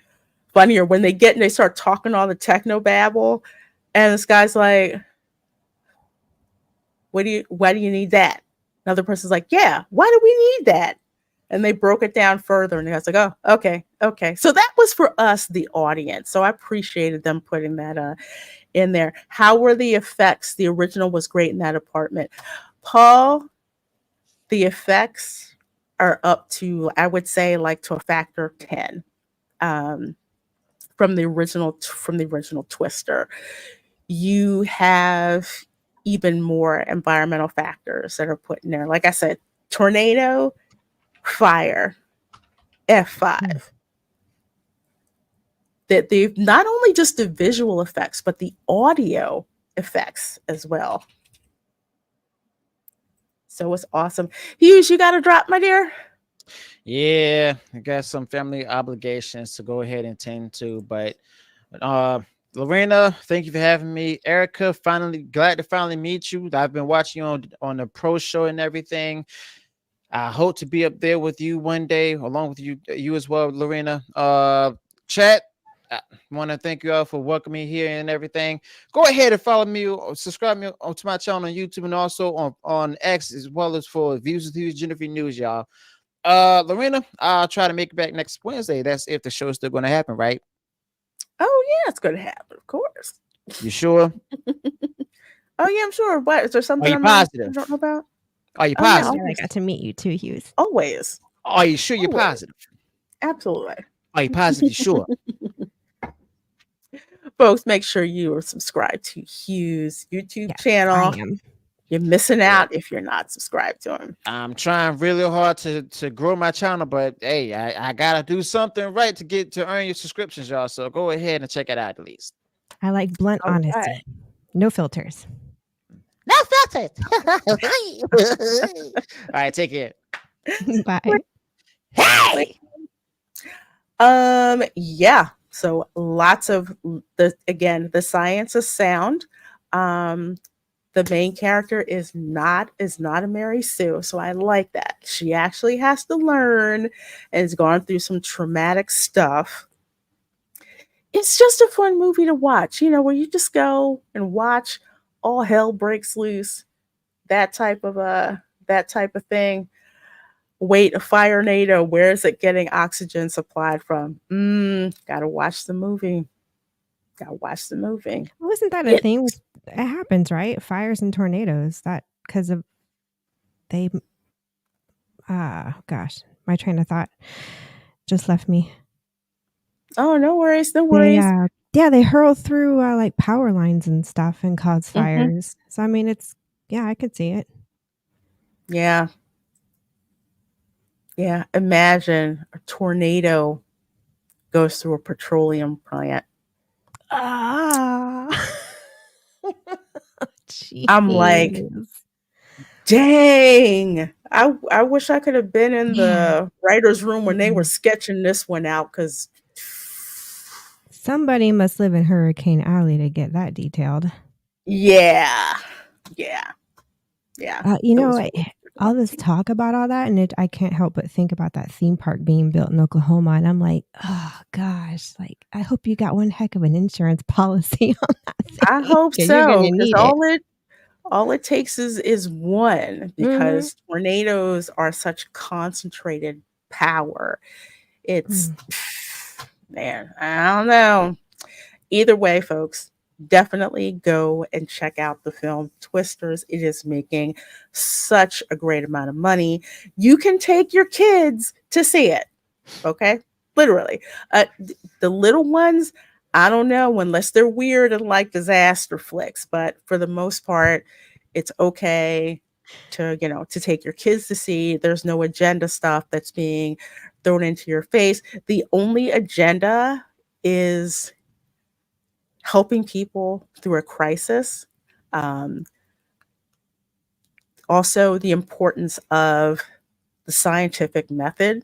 when they start talking all the techno babble, and this guy's like, why do you need that? Another person's like, yeah, why do we need that? And they broke it down further, and the guy's like, oh, okay. So that was for us, the audience. So I appreciated them putting that in there. How were the effects? The original was great in that apartment. Paul, the effects are up to, I would say, like to a factor of 10 from the original Twister. You have even more environmental factors that are put in there. Like I said, tornado, fire, F5. That they've not only just the visual effects, but the audio effects as well. So it's awesome. Hughes, you got to drop, my dear. Yeah, I got some family obligations to go ahead and tend to, but Lorena, thank you for having me. Erica, glad to finally meet you. I've been watching you on the pro show and everything. I hope to be up there with you one day, along with you as well, Lorena. Chat, I want to thank you all for welcoming me here and everything. Go ahead and follow me, or subscribe me to my channel on YouTube and also on X, as well as for Views with Hughes, Jennifer News, y'all. Lorena, I'll try to make it back next Wednesday. That's if the show is still going to happen, right? Oh yeah, it's going to happen, of course. You sure? Oh yeah, I'm sure. What is there something Are you positive? I don't know about? Are you positive? I got to meet you too, Hughes. Always. Are you sure you're positive? Absolutely. Are you positive? You sure? Folks, make sure you are subscribed to Hughes' YouTube channel. I am. You're missing out if you're not subscribed to him. I'm trying really hard to grow my channel, but hey, I gotta do something right to earn your subscriptions, y'all. So go ahead and check it out at least. I like blunt honesty. Right. No filters. No filters. All right, take care. Bye. Hey! Yeah. So lots of the science is sound. The main character is not a Mary Sue, so I like that. She actually has to learn and has gone through some traumatic stuff. It's just a fun movie to watch, where you just go and watch all hell breaks loose, that type of thing. Wait, a fire NATO, where is it getting oxygen supplied from? Gotta watch the movie. Well, isn't that a thing? It happens, right? Fires and tornadoes. That because of they. Gosh, my train of thought just left me. Oh, no worries, no worries. They hurl through like power lines and stuff and cause fires. So I mean, I could see it. Yeah. Yeah. Imagine a tornado goes through a petroleum plant. I'm like, Jeez. dang. I wish I could have been in Yeah. the writer's room when they were sketching this one out, because Somebody must live in Hurricane Alley to get that detailed. yeah. You know, all this talk about all that, and I can't help but think about that theme park being built in Oklahoma, and I'm like, oh gosh, like I hope you got one heck of an insurance policy on that thing. I hope 'Cause you're so, gonna because need it. all it takes is one, because tornadoes are such concentrated power. It's man, I don't know. Either way, folks, definitely go and check out the film Twisters. It is making such a great amount of money. You can take your kids to see it. Okay? Literally. The little ones, I don't know, unless they're weird and like disaster flicks, but for the most part, it's okay to, to take your kids to see. There's no agenda stuff that's being thrown into your face. The only agenda is helping people through a crisis. Also, the importance of the scientific method.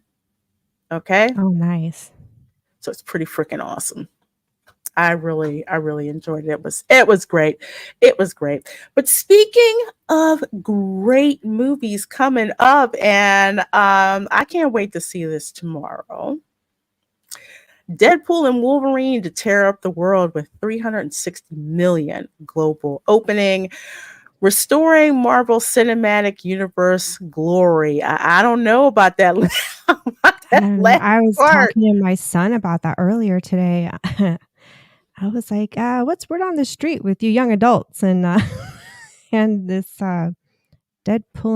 Okay. Oh, nice. So it's pretty freaking awesome. I really enjoyed it. It was great. It was great. But speaking of great movies coming up, and I can't wait to see this tomorrow. Deadpool and Wolverine to tear up the world with 360 million global opening, restoring Marvel Cinematic Universe glory. I don't know about that. I was talking to my son about that earlier today. I was like, what's word on the street with you young adults and and this Deadpool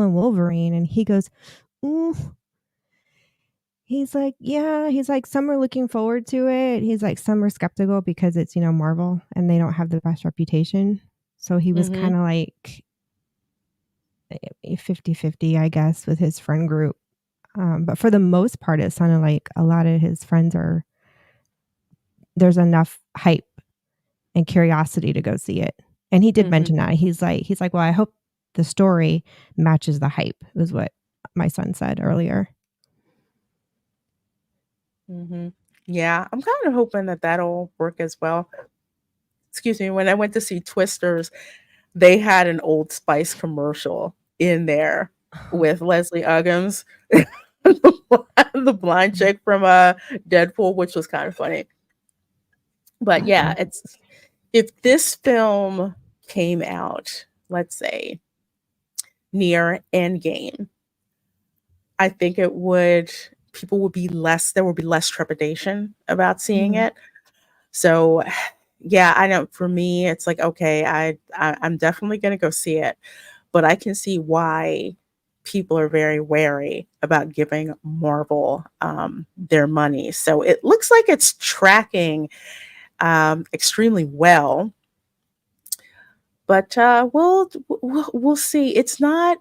and Wolverine? And he goes, ooh. He's like, yeah. He's like, some are looking forward to it. He's like, some are skeptical because it's, Marvel and they don't have the best reputation. So he was kind of like 50-50, I guess, with his friend group. But for the most part, it sounded like a lot of his friends there's enough hype and curiosity to go see it. And he did mention that. He's like, well, I hope the story matches the hype, was what my son said earlier. Yeah, I'm kind of hoping that that'll work as well. Excuse me, when I went to see Twisters, they had an Old Spice commercial in there with Leslie Uggams, the blind chick from Deadpool, which was kind of funny. But yeah, if this film came out, let's say, near Endgame, I think there would be less trepidation about seeing it. So yeah, I know for me, it's like, okay, I'm definitely going to go see it, but I can see why people are very wary about giving Marvel their money. So it looks like it's tracking extremely well, but we'll see. It's not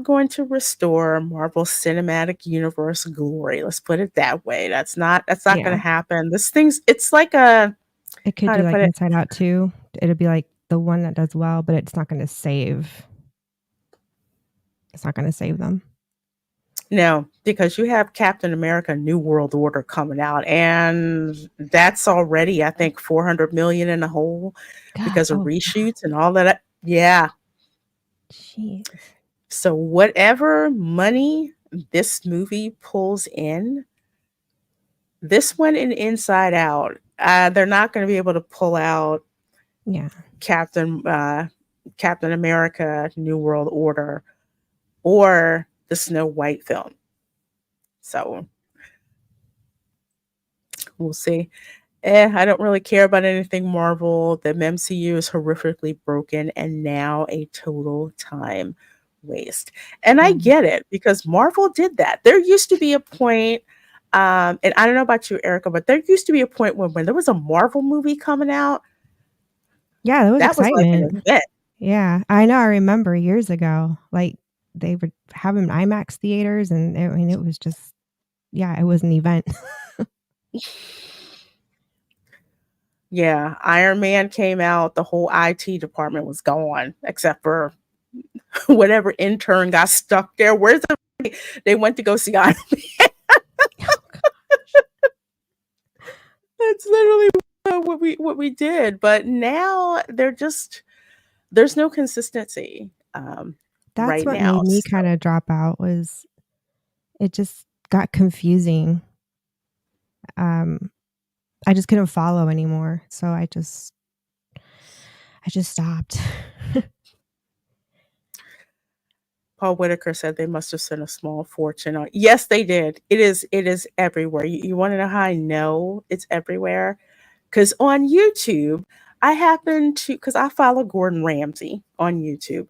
going to restore Marvel Cinematic Universe glory. Let's put it that way. That's not going to happen. It's like it could do like Inside Out 2. It'll be like the one that does well, but it's not going to save. It's not going to save them. No, because you have Captain America: New World Order coming out, and that's already, I think, 400 million in the hole because of reshoots and all that. Yeah. Jeez. So whatever money this movie pulls in, this one in Inside Out, they're not going to be able to pull out Captain America: New World Order or the Snow White film. So we'll see. I don't really care about anything Marvel. The MCU is horrifically broken and now a total time waste. And I Mm. get it because Marvel did that. There used to be a point, and I don't know about you, Erica, but there used to be a point when there was a Marvel movie coming out, Yeah, there was that was like an excitement. event. Yeah, I know. I remember years ago, like they would have them in IMAX theaters, and I mean, it was just, yeah, it was an event. Yeah, Iron Man came out, the whole IT department was gone, except for whatever intern got stuck there. Where's the they went to go see Iron Man. That's literally what we did. But now there's no consistency That's right what made now. me So, kind of drop out was it just got confusing. Um, I just couldn't follow anymore, so I just stopped. Paul Whitaker said they must have sent a small fortune on. Yes, they did. It is everywhere. You want to know how I know it's everywhere? Because on YouTube, I happen to because I follow Gordon Ramsay on YouTube.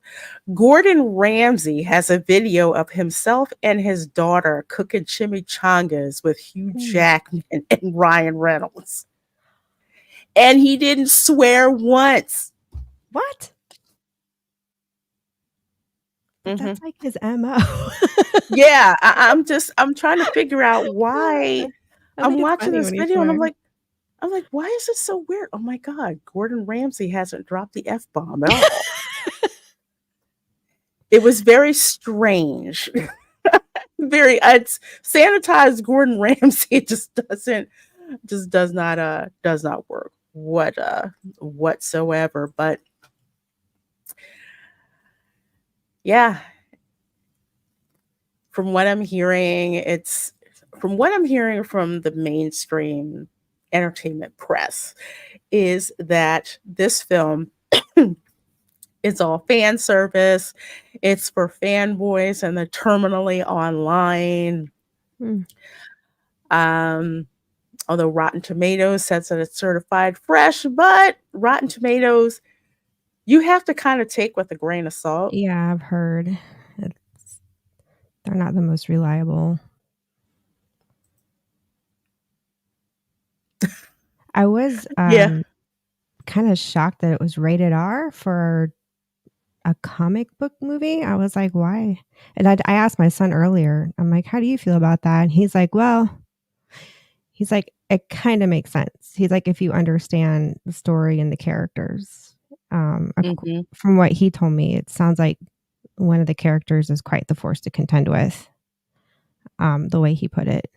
Gordon Ramsay has a video of himself and his daughter cooking chimichangas with Hugh Mm. Jackman and Ryan Reynolds. And he didn't swear once. What? But Hmm. that's like his MO. Yeah, I'm trying to figure out why. I I'm think it's watching funny this when he video and swears. I'm like, why is this so weird? Oh my God, Gordon Ramsay hasn't dropped the F bomb at all. It was very strange. Very it's sanitized Gordon Ramsay. It just does not work whatsoever. But yeah, from what I'm hearing, it's from what I'm hearing from the mainstream entertainment press is that this film is all fan service. It's for fanboys and the terminally online. Mm. Um, Although Rotten Tomatoes says that it's certified fresh, but Rotten Tomatoes, you have to kind of take with a grain of salt. Yeah, I've heard. They're not the most reliable. I was Yeah. kind of shocked that it was rated R for a comic book movie. I was like, why? And I asked my son earlier, I'm like, how do you feel about that? And he's like, it kind of makes sense. He's like, if you understand the story and the characters. Hmm. From what he told me, it sounds like one of the characters is quite the force to contend with, the way he put it.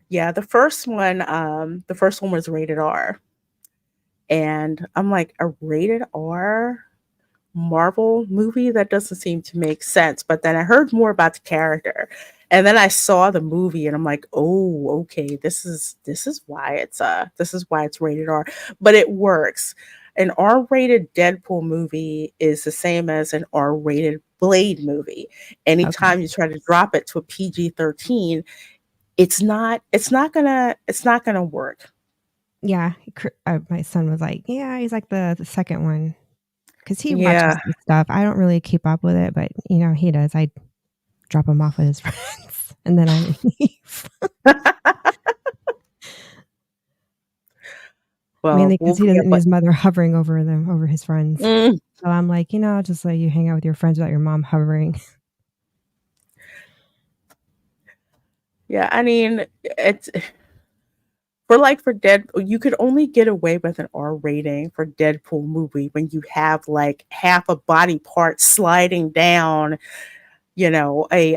Yeah, the first one was rated R. And I'm like, a rated R Marvel movie? That doesn't seem to make sense. But then I heard more about the character. And then I saw the movie and I'm like, oh, okay, this is why it's rated R. But it works. An R-rated Deadpool movie is the same as an R-rated Blade movie. Okay. Anytime you try to drop it to a PG-13, it's not gonna work. Yeah. My son was like, yeah, he's like the second one. Because he Yeah. watches the stuff. I don't really keep up with it, but he does. I drop him off with his friends and then I leave. Well, Mainly we'll because he yeah, doesn't need but his mother hovering over his friends. mm, So I'm like, I'll just let you hang out with your friends without your mom hovering. yeah, I mean, it's for Deadpool, you could only get away with an R rating for Deadpool movie when you have like half a body part sliding down, a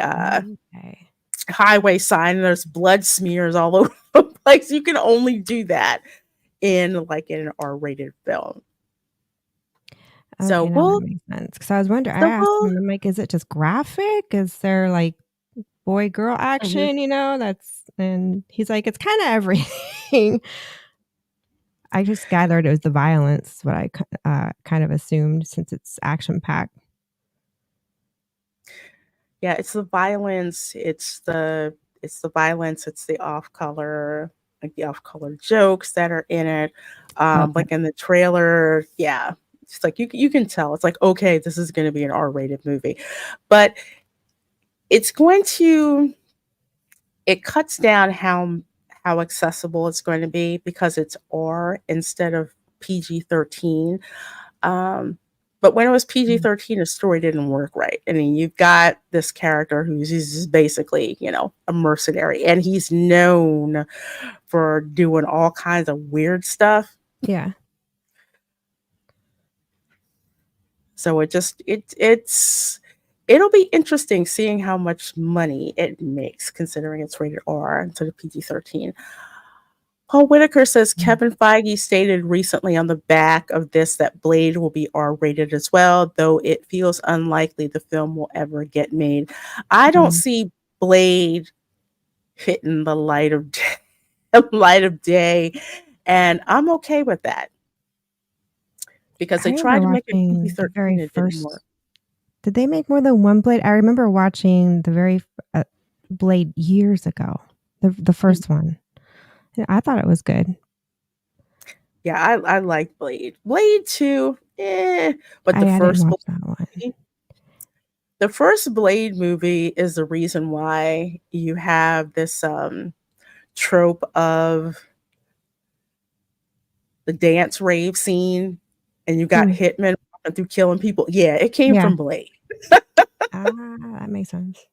Okay. highway sign and there's blood smears all over the place. You can only do that in an R rated film. So Okay, now that we'll makes sense. Because I was wondering, I so asked we'll him, I'm like, is it just graphic? Is there like boy girl mhm. action? And he's like, it's kind of everything. I just gathered it was the violence, what I kind of assumed since it's action packed. Yeah, it's the violence, it's the violence, it's the off color. off-color jokes that are in it. Okay. Like in the trailer, yeah, it's like you can tell. It's like, okay, this is going to be an R-rated movie, but it's going to it cuts down how accessible it's going to be because it's R instead of PG-13. But when it was PG-13, the story didn't work right. I mean, you've got this character who's he's just basically, a mercenary, and he's known for doing all kinds of weird stuff. Yeah. So it'll be interesting seeing how much money it makes, considering it's rated R instead of PG-13. Paul Whitaker says Kevin Feige stated recently on the back of this that Blade will be R-rated as well, though it feels unlikely the film will ever get made. I don't see Blade hitting the light of day, and I'm okay with that because they tried to make it PG-13 the very and it didn't first. work. Did they make more than one Blade? I remember watching the very Blade years ago, the first one. I thought it was good. Yeah, I like Blade. Blade 2, but the I first didn't watch that one. The first Blade movie is the reason why you have this trope of the dance rave scene, and you got hitmen walking through killing people. Yeah, it came from Blade. That makes sense.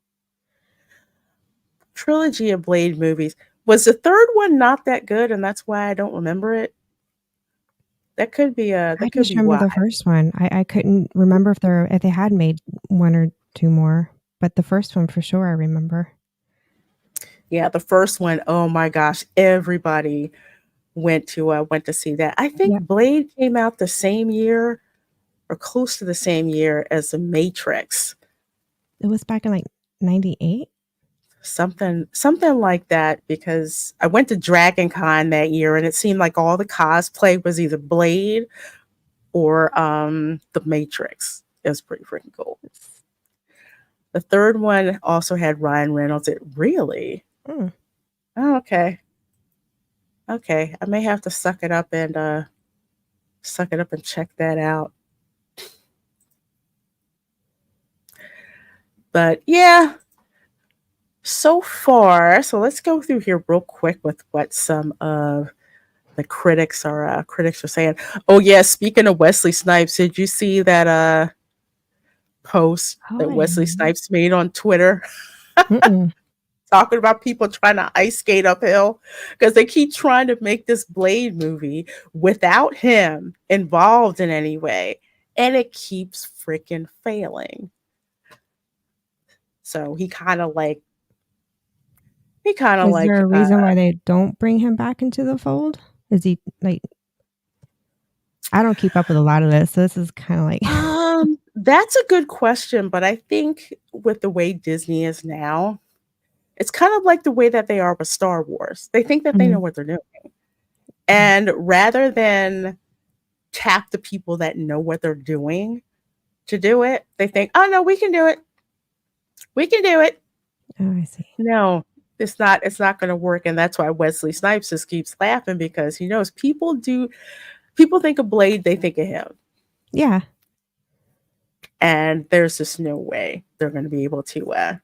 Trilogy of Blade movies. Was the third one not that good, and that's why I don't remember it? That could be I just remember the first one. I couldn't remember if they had made one or two more, but the first one for sure I remember. Yeah, the first one. Oh my gosh, everybody went to see that. I think Blade came out the same year or close to the same year as The Matrix. It was back in like 98? Something like that, because I went to Dragon Con that year and it seemed like all the cosplay was either Blade or The Matrix. It was pretty freaking cool. The third one also had Ryan Reynolds. It really? Oh, okay. Okay, I may have to suck it up and check that out. But yeah, so far, so let's go through here real quick with what some of the critics are saying. Oh yeah, speaking of Wesley Snipes, did you see that post that Wesley Snipes made on Twitter? Talking about people trying to ice skate uphill because they keep trying to make this Blade movie without him involved in any way, and it keeps freaking failing. So he kind of like. Is there a reason why they don't bring him back into the fold? Is he like? I don't keep up with a lot of this, so this is kind of like. That's a good question, but I think with the way Disney is now, it's kind of like the way that they are with Star Wars. They think that they know what they're doing. And rather than tap the people that know what they're doing to do it, they think, oh, no, we can do it. We can do it. Oh, I see. No, it's not going to work. And that's why Wesley Snipes just keeps laughing, because he knows people think of Blade, they think of him. Yeah. And there's just no way they're going to be able to where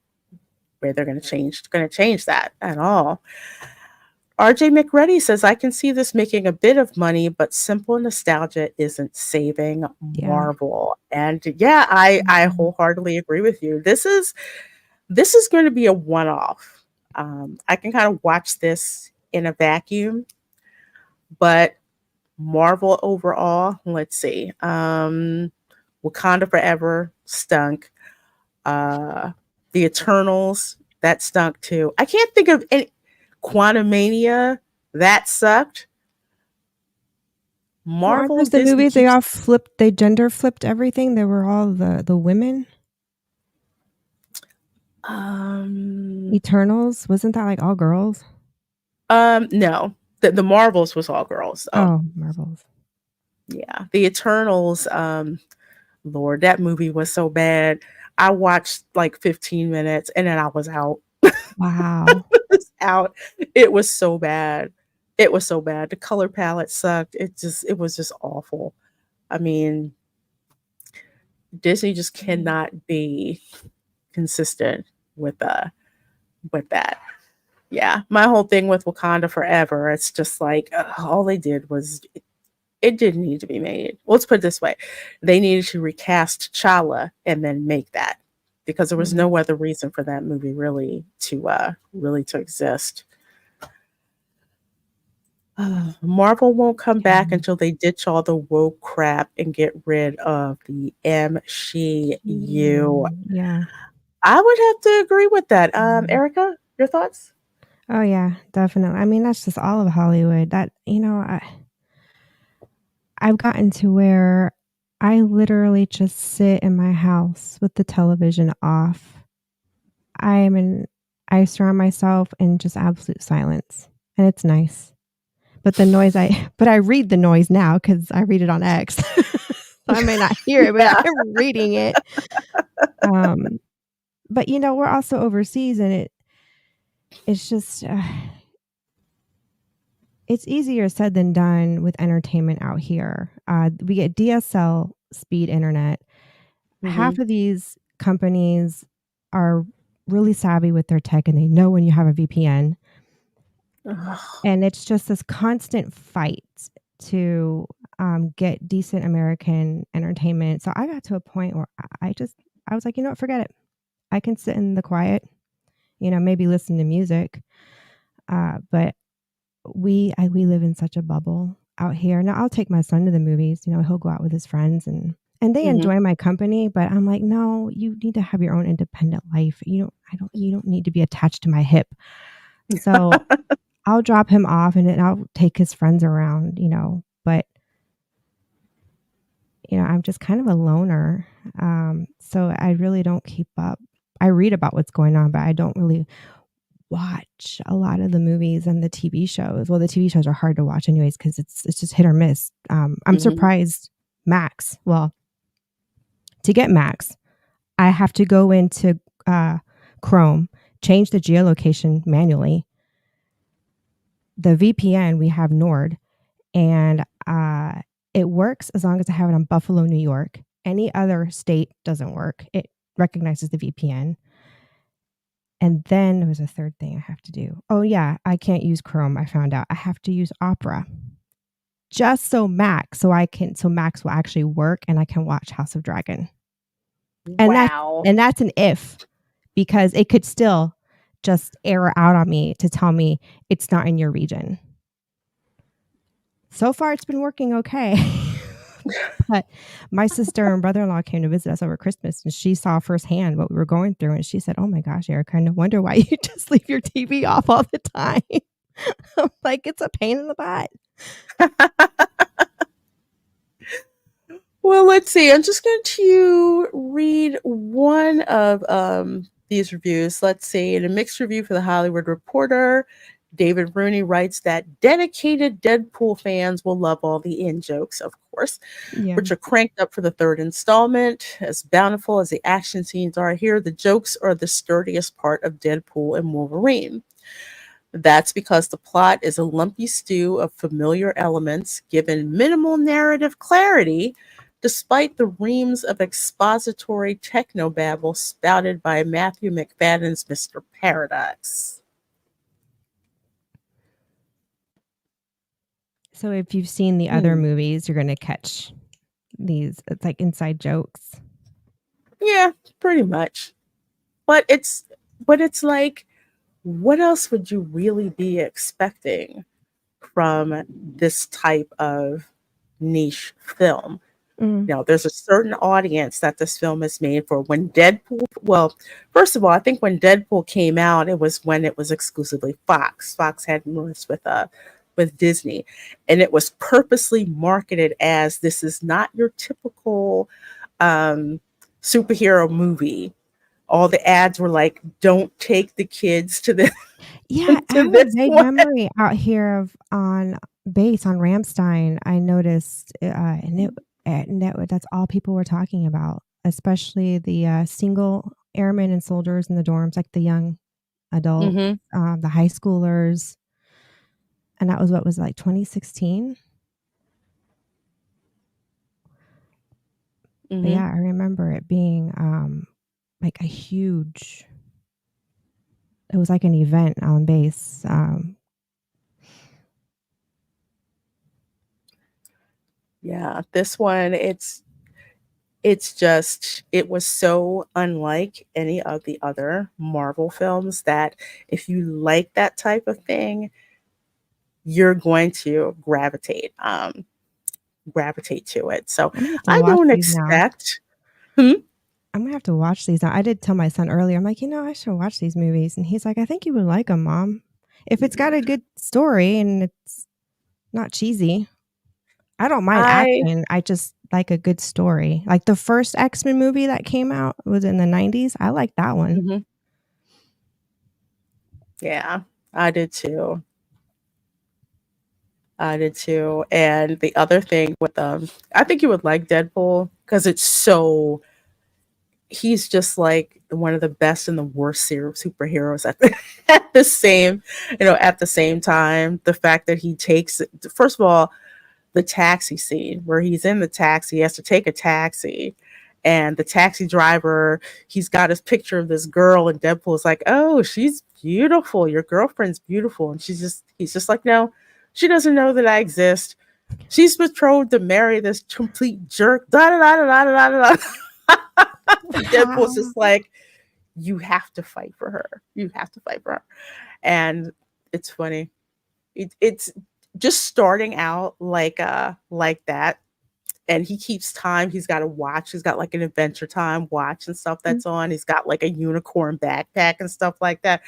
they're going to change that at all. RJ McReady says, I can see this making a bit of money, but simple nostalgia isn't saving Marvel. And yeah, I wholeheartedly agree with you. This is going to be a one-off. I can kind of watch this in a vacuum, but Marvel overall, let's see. Wakanda Forever stunk. The Eternals, that stunk too. I can't think of any. Quantumania, that sucked. Marvel, well, the movies they gender flipped everything. They were all the women. Eternals, wasn't that like all girls? No. The Marvels was all girls. Oh, Marvels. Yeah. The Eternals, Lord, that movie was so bad. I watched like 15 minutes and then I was out. Wow. It was so bad. It was so bad. The color palette sucked. It was just awful. I mean, Disney just cannot be consistent with that. Yeah, my whole thing with Wakanda Forever, it's just like all they did was it didn't need to be made. Let's put it this way: they needed to recast T'Challa and then make that because there was no other reason for that movie really to exist. Marvel won't come back until they ditch all the woke crap and get rid of the MCU. Yeah. I would have to agree with that. Erica, your thoughts? Oh yeah, definitely. I mean, that's just all of Hollywood. That I've gotten to where I literally just sit in my house with the television off. I surround myself in just absolute silence, and it's nice. But I read the noise now because I read it on X. So I may not hear it, but I'm reading it. But we're also overseas, and it's just it's easier said than done with entertainment out here. We get DSL speed internet. Half of these companies are really savvy with their tech, and they know when you have a VPN. And it's just this constant fight to get decent American entertainment. So I got to a point where I was like, forget it. I can sit in the quiet, maybe listen to music. But we live in such a bubble out here. Now I'll take my son to the movies. He'll go out with his friends and they enjoy my company. But I'm like, no, you need to have your own independent life. You don't need to be attached to my hip. So I'll drop him off and then I'll take his friends around, but I'm just kind of a loner. So I really don't keep up. I read about what's going on, but I don't really watch a lot of the movies and the TV shows. Well, the TV shows are hard to watch anyways, because it's just hit or miss. I'm surprised Max. Well, to get Max, I have to go into Chrome, change the geolocation manually. The VPN, we have Nord, and it works as long as I have it on Buffalo, New York. Any other state doesn't work. It recognizes the VPN. And then there was a third thing I have to do. Oh yeah, I can't use Chrome. I found out I have to use Opera, just so Max will actually work and I can watch House of Dragon. And that's an if, because it could still just error out on me to tell me it's not in your region. So far, it's been working okay. But my sister and brother-in-law came to visit us over Christmas, and she saw firsthand what we were going through, and she said, "Oh my gosh, Erica, no wonder why you just leave your TV off all the time." I'm like, it's a pain in the butt. Well, let's see. I'm just going to read one of these reviews. Let's see. In a mixed review for The Hollywood Reporter, David Rooney writes that dedicated Deadpool fans will love all the in-jokes, of course, which are cranked up for the third installment. As bountiful as the action scenes are here, the jokes are the sturdiest part of Deadpool and Wolverine. That's because the plot is a lumpy stew of familiar elements given minimal narrative clarity, despite the reams of expository technobabble spouted by Matthew McFadden's Mr. Paradox. So if you've seen the other movies, you're going to catch these. It's like inside jokes. Yeah, pretty much. But it's like, what else would you really be expecting from this type of niche film? There's a certain audience that this film is made for. First of all, I think when Deadpool came out, it was when it was exclusively Fox. Fox had merged with Disney, and it was purposely marketed as, this is not your typical superhero movie. All the ads were like, don't take the kids to the I have a vague memory out here of on base on Ramstein. I noticed that's all people were talking about, especially the single airmen and soldiers in the dorms, like the young adults, the high schoolers. And that was what was it, like 2016. But Mhm. yeah, I remember it being like a huge. It was like an event on base. Yeah, this one, just it was so unlike any of the other Marvel films that if you like that type of thing, you're going to gravitate to it. So I'm gonna have to I watch don't these now. expect. Hmm? I'm gonna have to watch these now. I did tell my son earlier. I'm like, I should watch these movies, and he's like, I think you would like them, Mom. If it's got a good story and it's not cheesy, I don't mind I action. I just like a good story. Like the first X-Men movie that came out was in the 90s. I like that one. Mhm. Yeah, I did too. I did too. And the other thing with I think you would like Deadpool because he's just like one of the best and the worst superheroes at the same time. The fact that he takes, first of all, the taxi scene where he's in the taxi, he has to take a taxi, and the taxi driver, he's got his picture of this girl, and Deadpool's like, "Oh, she's beautiful. Your girlfriend's beautiful," and he's just like, "No, she doesn't know that I exist. She's betrothed to marry this complete jerk." Da da da da da da da. Deadpool's just like, "You have to fight for her. You have to fight for her," and it's funny. It's just starting out like that, and he keeps time. He's got a watch. He's got like an Adventure Time watch and stuff that's on. He's got like a unicorn backpack and stuff like that.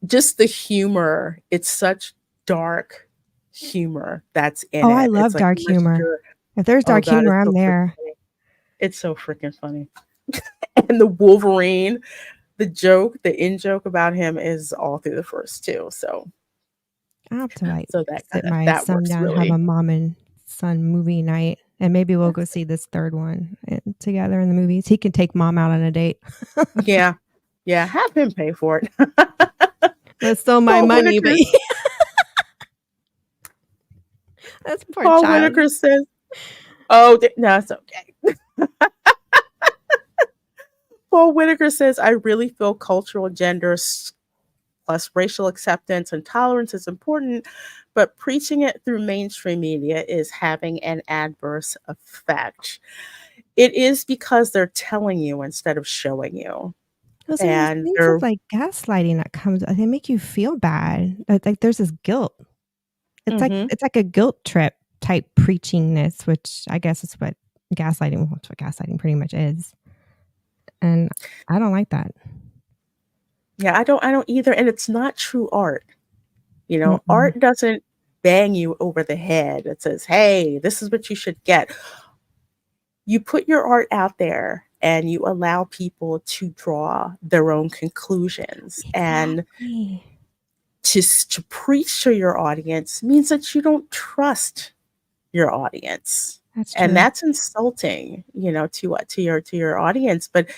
Just the humor. It's such dark humor that's in Oh, I it. It's love like dark humor. If there's oh dark god, humor, it's I'm so freaking there. funny. It's so freaking funny. And the Wolverine, the in joke about him is all through the first two. So I'll have to like sit my that son works down and have a really. mom and son movie night. And maybe we'll go see this third one together in the movies. He can take mom out on a date. Yeah. Yeah. Have him pay for it. That's still my Paul money, but Whitaker, that's poor Paul child. Whitaker says, "Oh, no, it's okay." Paul Whitaker says, "I really feel cultural gender plus racial acceptance and tolerance is important, but preaching it through mainstream media is having an adverse effect. It is because they're telling you instead of showing you." Those are these And things of they're like gaslighting that comes. They make you feel bad. Like there's this guilt. Mhm. It's like a guilt trip type preachingness, which I guess is what that's what gaslighting pretty much is. And I don't like that. Yeah, I don't either, and it's not true art. Mm-mm. Art doesn't bang you over the head. It says, "Hey, this is what you should get." You put your art out there and you allow people to draw their own conclusions. And Exactly. to preach to your audience means that you don't trust your audience. That's And true. that's insulting, to your audience. But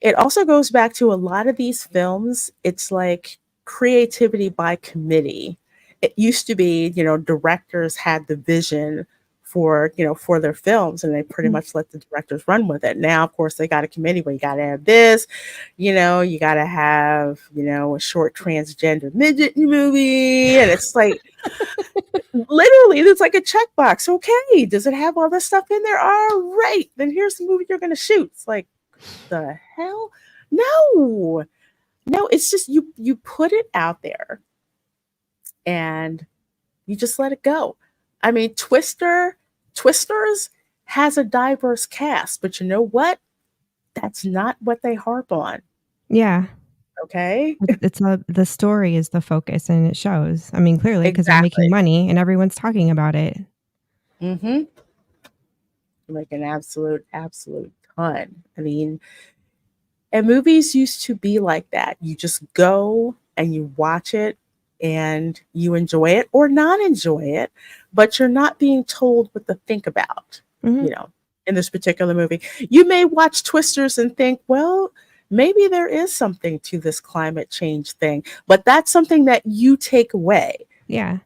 it also goes back to a lot of these films, it's like creativity by committee. It used to be, directors had the vision for their films, and they pretty Mm. much let the directors run with it. Now, of course, they got a committee where you got to have this, you got to have, a short transgender midget movie. And it's like, literally, it's like a checkbox. Okay, does it have all this stuff in there? All right, then here's the movie you're going to shoot. It's like, the hell? No. No, it's just you put it out there and you just let it go. I mean, Twisters has a diverse cast, but you know what? That's not what they harp on. Yeah. Okay? The story is the focus and it shows. I mean, clearly because they're making Exactly. money and everyone's talking about it. Mm-hmm. Like an absolute ton. I mean, and movies used to be like that. You just go and you watch it and you enjoy it or not enjoy it, but you're not being told what to think about, Mhm. you know, in this particular movie. You may watch Twisters and think, well, maybe there is something to this climate change thing, but that's something that you take away. Yeah.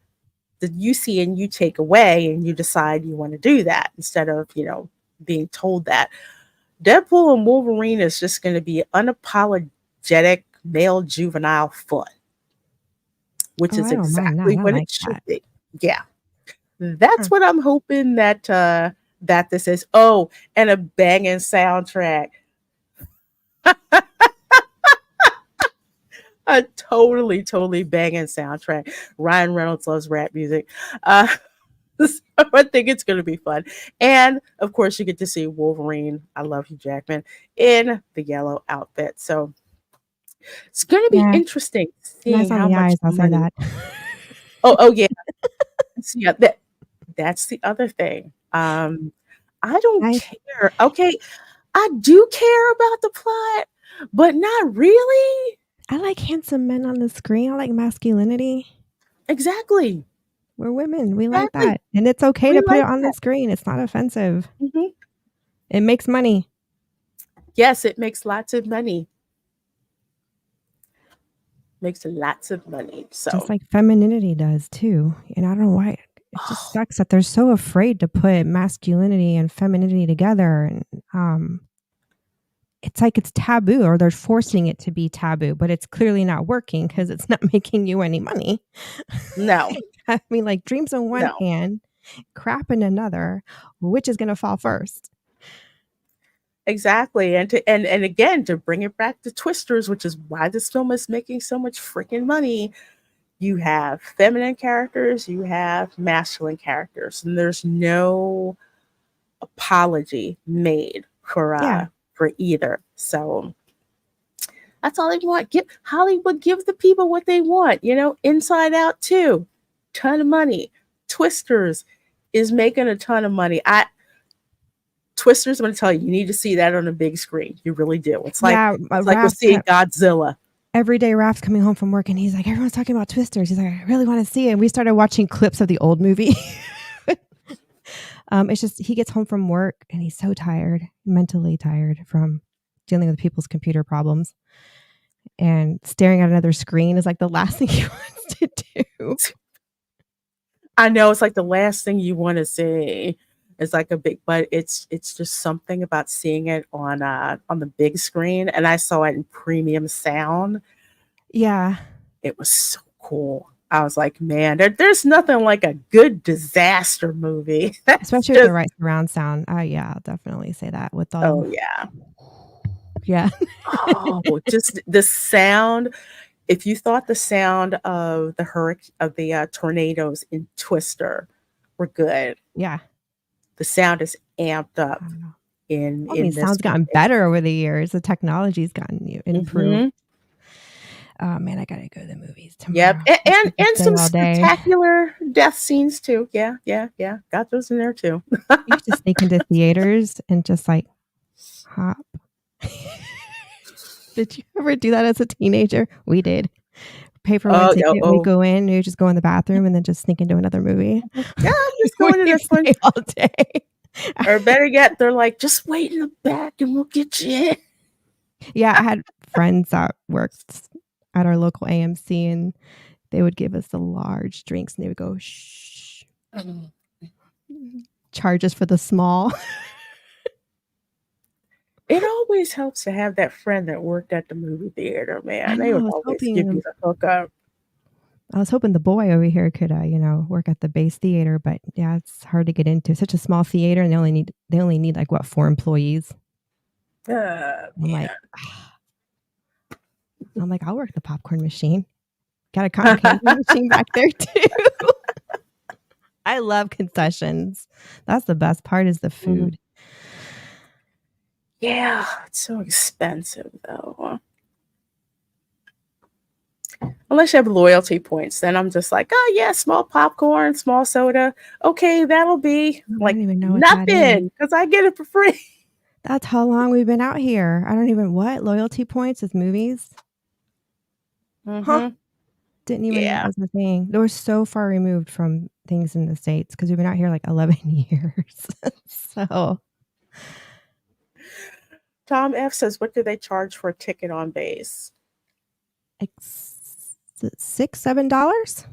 That you see and you take away and you decide you want to do that instead of, being told that. Deadpool and Wolverine is just going to be unapologetic male juvenile fun, which is I don't mind that. exactly I what like it should that. be. Yeah. That's Huh. what I'm hoping that this is. Oh, and a banging soundtrack. A totally banging soundtrack. Ryan Reynolds loves rap music. So I think it's going to be fun. And of course, you get to see Wolverine. I love Hugh Jackman in the yellow outfit. So it's going to be Yeah. interesting Nice seeing on how the much eyes, I'll say money. that. Oh yeah. So, yeah, that's the other thing. I don't Nice. care. Okay, I do care about the plot, but not really. I like handsome men on the screen. I like masculinity. Exactly. We're women. We like Exactly. that. And it's okay We to put it like on the that. screen. It's not offensive. Mhm. It makes money. Yes, it makes lots of money. Makes lots of money. Just So like femininity does too. And I don't know why. It just sucks that they're so afraid to put masculinity and femininity together. And it's like it's taboo, or they're forcing it to be taboo, but it's clearly not working because it's not making you any money. no, I mean, like dreams in one no. hand, crap in another. Which is going to fall first? Exactly. And again, to bring it back to Twisters, which is why this film is making so much freaking money, you have feminine characters, you have masculine characters, and there's no apology made Yeah. for either. So that's all they want. Give Hollywood, give the people what they want. Inside Out 2, ton of money. Twisters is making a ton of money. Twisters, I'm going to tell you, you need to see that on a big screen. You really do. It's like we're seeing Godzilla. Every day Raph's coming home from work and he's like, everyone's talking about Twisters. He's like, I really want to see it. And we started watching clips of the old movie. It's just he gets home from work and he's so tired, mentally tired from dealing with people's computer problems. And staring at another screen is like the last thing he wants to do. I know it's like the last thing you want to see. It's like but it's just something about seeing it on the big screen. And I saw it in premium sound. Yeah. It was so cool. I was like, man, there's nothing like a good disaster movie. Especially with the right surround sound. Yeah, I'll definitely say that with all. Oh yeah. Yeah. Just the sound. If you thought the sound of the tornadoes in Twister were good, Yeah. the sound is amped up in this. Sound's gotten better over the years. The technology's gotten improved. Mhm. Oh man, I gotta go to the movies tomorrow. Yep, and some all day. spectacular death scenes too. Yeah. Got those in there too. You used to sneak into theaters and just like hop. Did you ever do that as a teenager? We did. Pay for one ticket, we go in, you just go in the bathroom and then just sneak into another movie. Yeah, I'm just going to this one all day. Or better yet, they're like, just wait in the back and we'll get you in. Yeah, I had friends that worked at our local AMC and they would give us the large drinks and they would go, shh. Charge us for the small. It always helps to have that friend that worked at the movie theater, man. They would always give you the hookup. I was hoping the boy over here could, work at the base theater, but yeah, it's hard to get into. Such a small theater, and they only need like 4 employees. I'm like, I'll work the popcorn machine. Got a cotton candy machine back there too. I love concessions. That's the best part is the food. Yeah, it's so expensive though. Unless you have loyalty points, then I'm just like, oh yeah, small popcorn, small soda. Okay, that'll be like nothing because I get it for free. That's how long we've been out here. I don't even loyalty points with movies. Mm-hmm. Didn't even know that was a thing. They were so far removed from things in the States because we've been out here like 11 years. So Tom F says, what do they charge for a ticket on base? Like $6-7.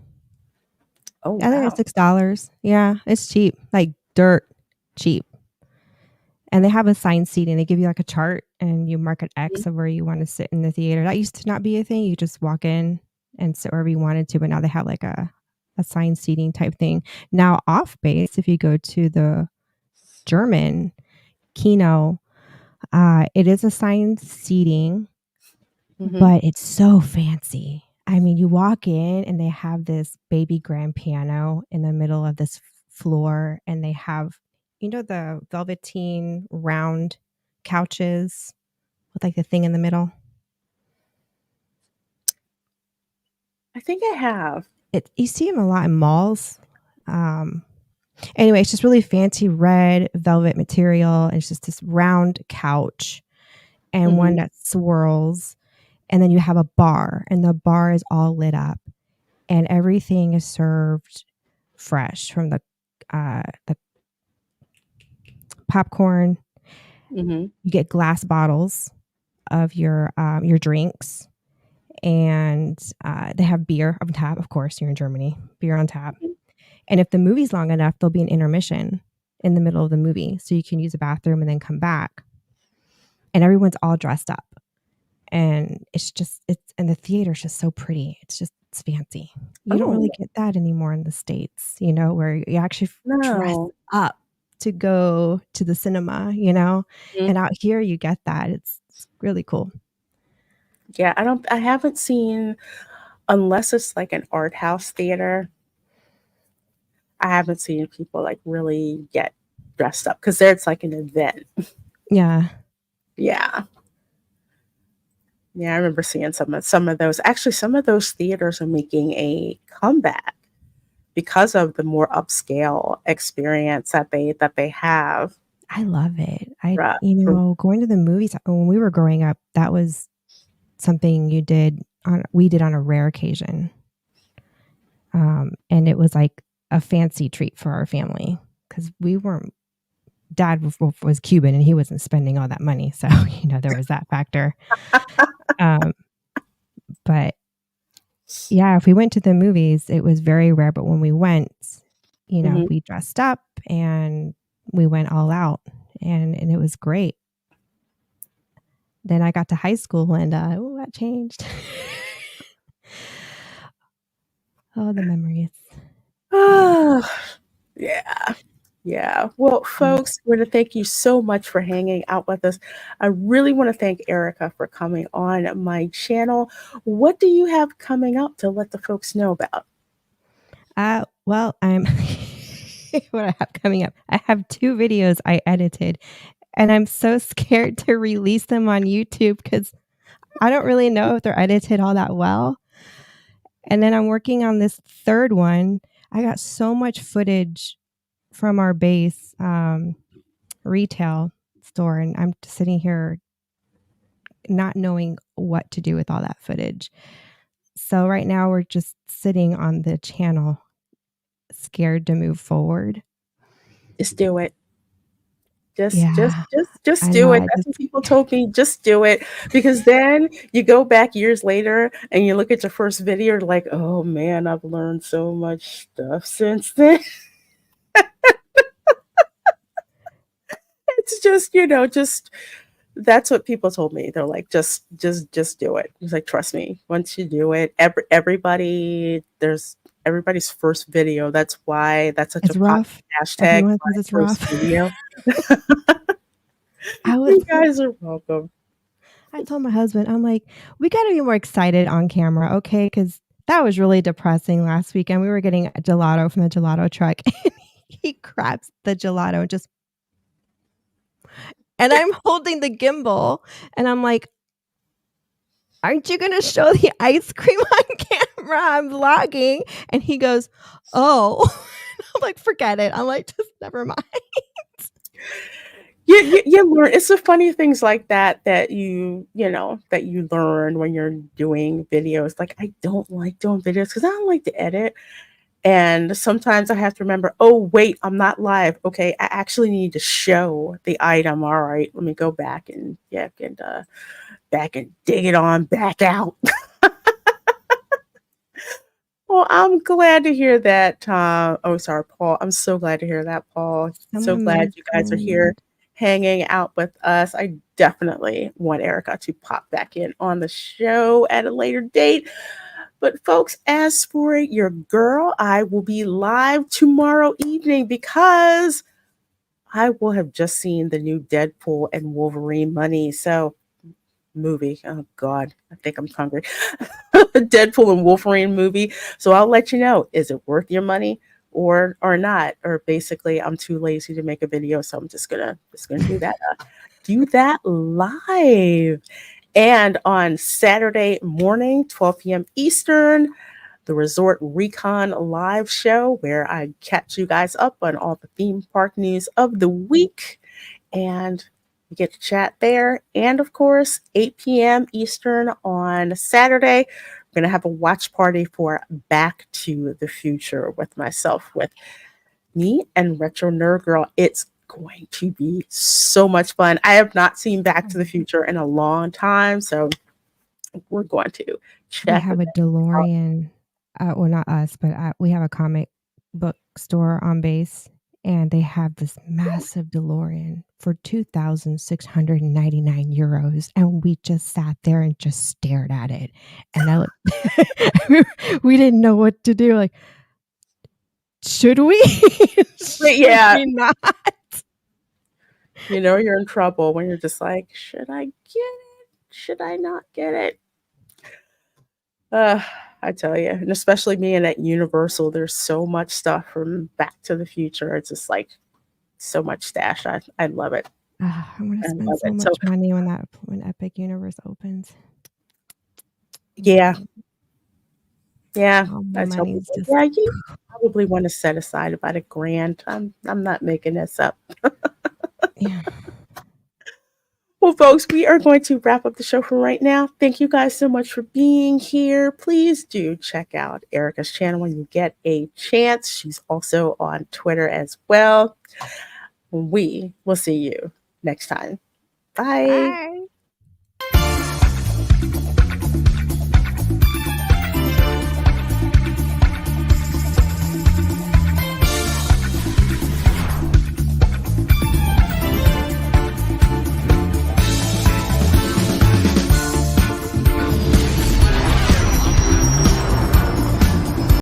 Oh, I think wow. it's $6. Yeah, it's cheap, like dirt cheap. And they have assigned seating. They give you like a chart and you mark an X of where you want to sit in the theater. That used to not be a thing. You just walk in and sit wherever you wanted to, but now they have like a assigned seating type thing. Now off base, if you go to the German Kino, it is assigned seating, but it's so fancy. I mean, you walk in and they have this baby grand piano in the middle of this floor, and they have, you know, the velveteen round couches with like the thing in the middle. I think I have. You see them a lot in malls. Anyway, it's just really fancy red velvet material. And it's just this round couch and one that swirls. And then you have a bar, and the bar is all lit up, and everything is served fresh from the popcorn. You get glass bottles of your drinks, and they have beer on tap. Of course, you're in Germany, beer on tap. And if the movie's long enough, there'll be an intermission in the middle of the movie, so you can use a bathroom and then come back. And everyone's all dressed up. And and the theater's just so pretty. It's fancy. You don't really get that anymore in the States, you know, where you actually dress up to go to the cinema, you know, and out here you get that. It's really cool. Yeah, I haven't seen, unless it's like an art house theater, I haven't seen people like really get dressed up because there it's like an event. Yeah. Yeah. Yeah, I remember seeing some of those. Actually, some of those theaters are making a comeback because of the more upscale experience that they have. I love it. Going to the movies when we were growing up, that was something we did on a rare occasion. And it was like a fancy treat for our family because Dad was Cuban and he wasn't spending all that money. So, you know, there was that factor. But yeah, if we went to the movies, it was very rare. But when we went, you know, we dressed up and we went all out, and it was great. Then I got to high school and that changed. Oh, the memories. Yeah. Yeah. Well, folks, I want to thank you so much for hanging out with us. I really want to thank Erica for coming on my channel. What do you have coming up to let the folks know about? Well, what I have coming up. I have 2 videos I edited, and I'm so scared to release them on YouTube because I don't really know if they're edited all that well. And then I'm working on this 3rd one. I got so much footage from our base retail store, and I'm sitting here not knowing what to do with all that footage. So right now we're just sitting on the channel, scared to move forward. Just do it. Just Yeah, do it. That's what people told me. Just do it. Because then you go back years later and you look at your first video, you're like, oh man, I've learned so much stuff since then. It's just, you know, that's what people told me. They're like, just do it. It's like, trust me, once you do it, everybody's first video. That's why that's such a rough. hashtag. Everyone says it's rough. Video. You guys are welcome. I told my husband, I'm like, we got to be more excited on camera, okay? Because that was really depressing last weekend. We were getting a gelato from the gelato truck, and he grabs the gelato and I'm holding the gimbal, and I'm like, aren't you going to show the ice cream on camera? I'm vlogging. And he goes, oh. I'm like, forget it. I'm like, just never mind. You learn. It's the funny things like that you learn when you're doing videos. Like, I don't like doing videos because I don't like to edit. And sometimes I have to remember, oh, wait, I'm not live. Okay, I actually need to show the item. All right, let me go back and back and dig it on back out. Well, I'm glad to hear that, Tom. Oh, sorry, Paul. I'm so glad to hear that, Paul. So Someone glad you guys are here mentioned hanging out with us. I definitely want Erica to pop back in on the show at a later date. But, folks, as for your girl, I will be live tomorrow evening because I will have just seen the new Deadpool and Wolverine movie. Oh God, I think I'm hungry. Deadpool and Wolverine movie. So I'll let you know, is it worth your money or not? Or basically I'm too lazy to make a video, so I'm just gonna do that live. And on Saturday morning, 12 p.m. Eastern, the Resort Recon live show where I catch you guys up on all the theme park news of the week. And we get to chat there. And of course, 8 p.m. Eastern on Saturday, we're going to have a watch party for Back to the Future with myself, with me and Retro Nerd Girl. It's going to be so much fun. I have not seen Back to the Future in a long time, so we're going to we check have a that out. DeLorean. Well, not us, but we have a comic book store on base, and they have this massive DeLorean for 2,699 euros, and we just sat there and just stared at it, and I we didn't know what to do. Like, should we? Should Yeah. we not? You know you're in trouble when you're just like, should I get it? Should I not get it? I tell you, and especially being at Universal, there's so much stuff from Back to the Future. It's just like so much stash. I love it. I want to I spend love so it. much money when Epic Universe opens. Yeah. All my I tell money's people, just yeah, you probably want to set aside about $1,000. I'm not making this up. yeah. Well, folks, we are going to wrap up the show for right now. Thank you guys so much for being here. Please do check out Erica's channel when you get a chance. She's also on Twitter as well. We will see you next time. Bye. Bye.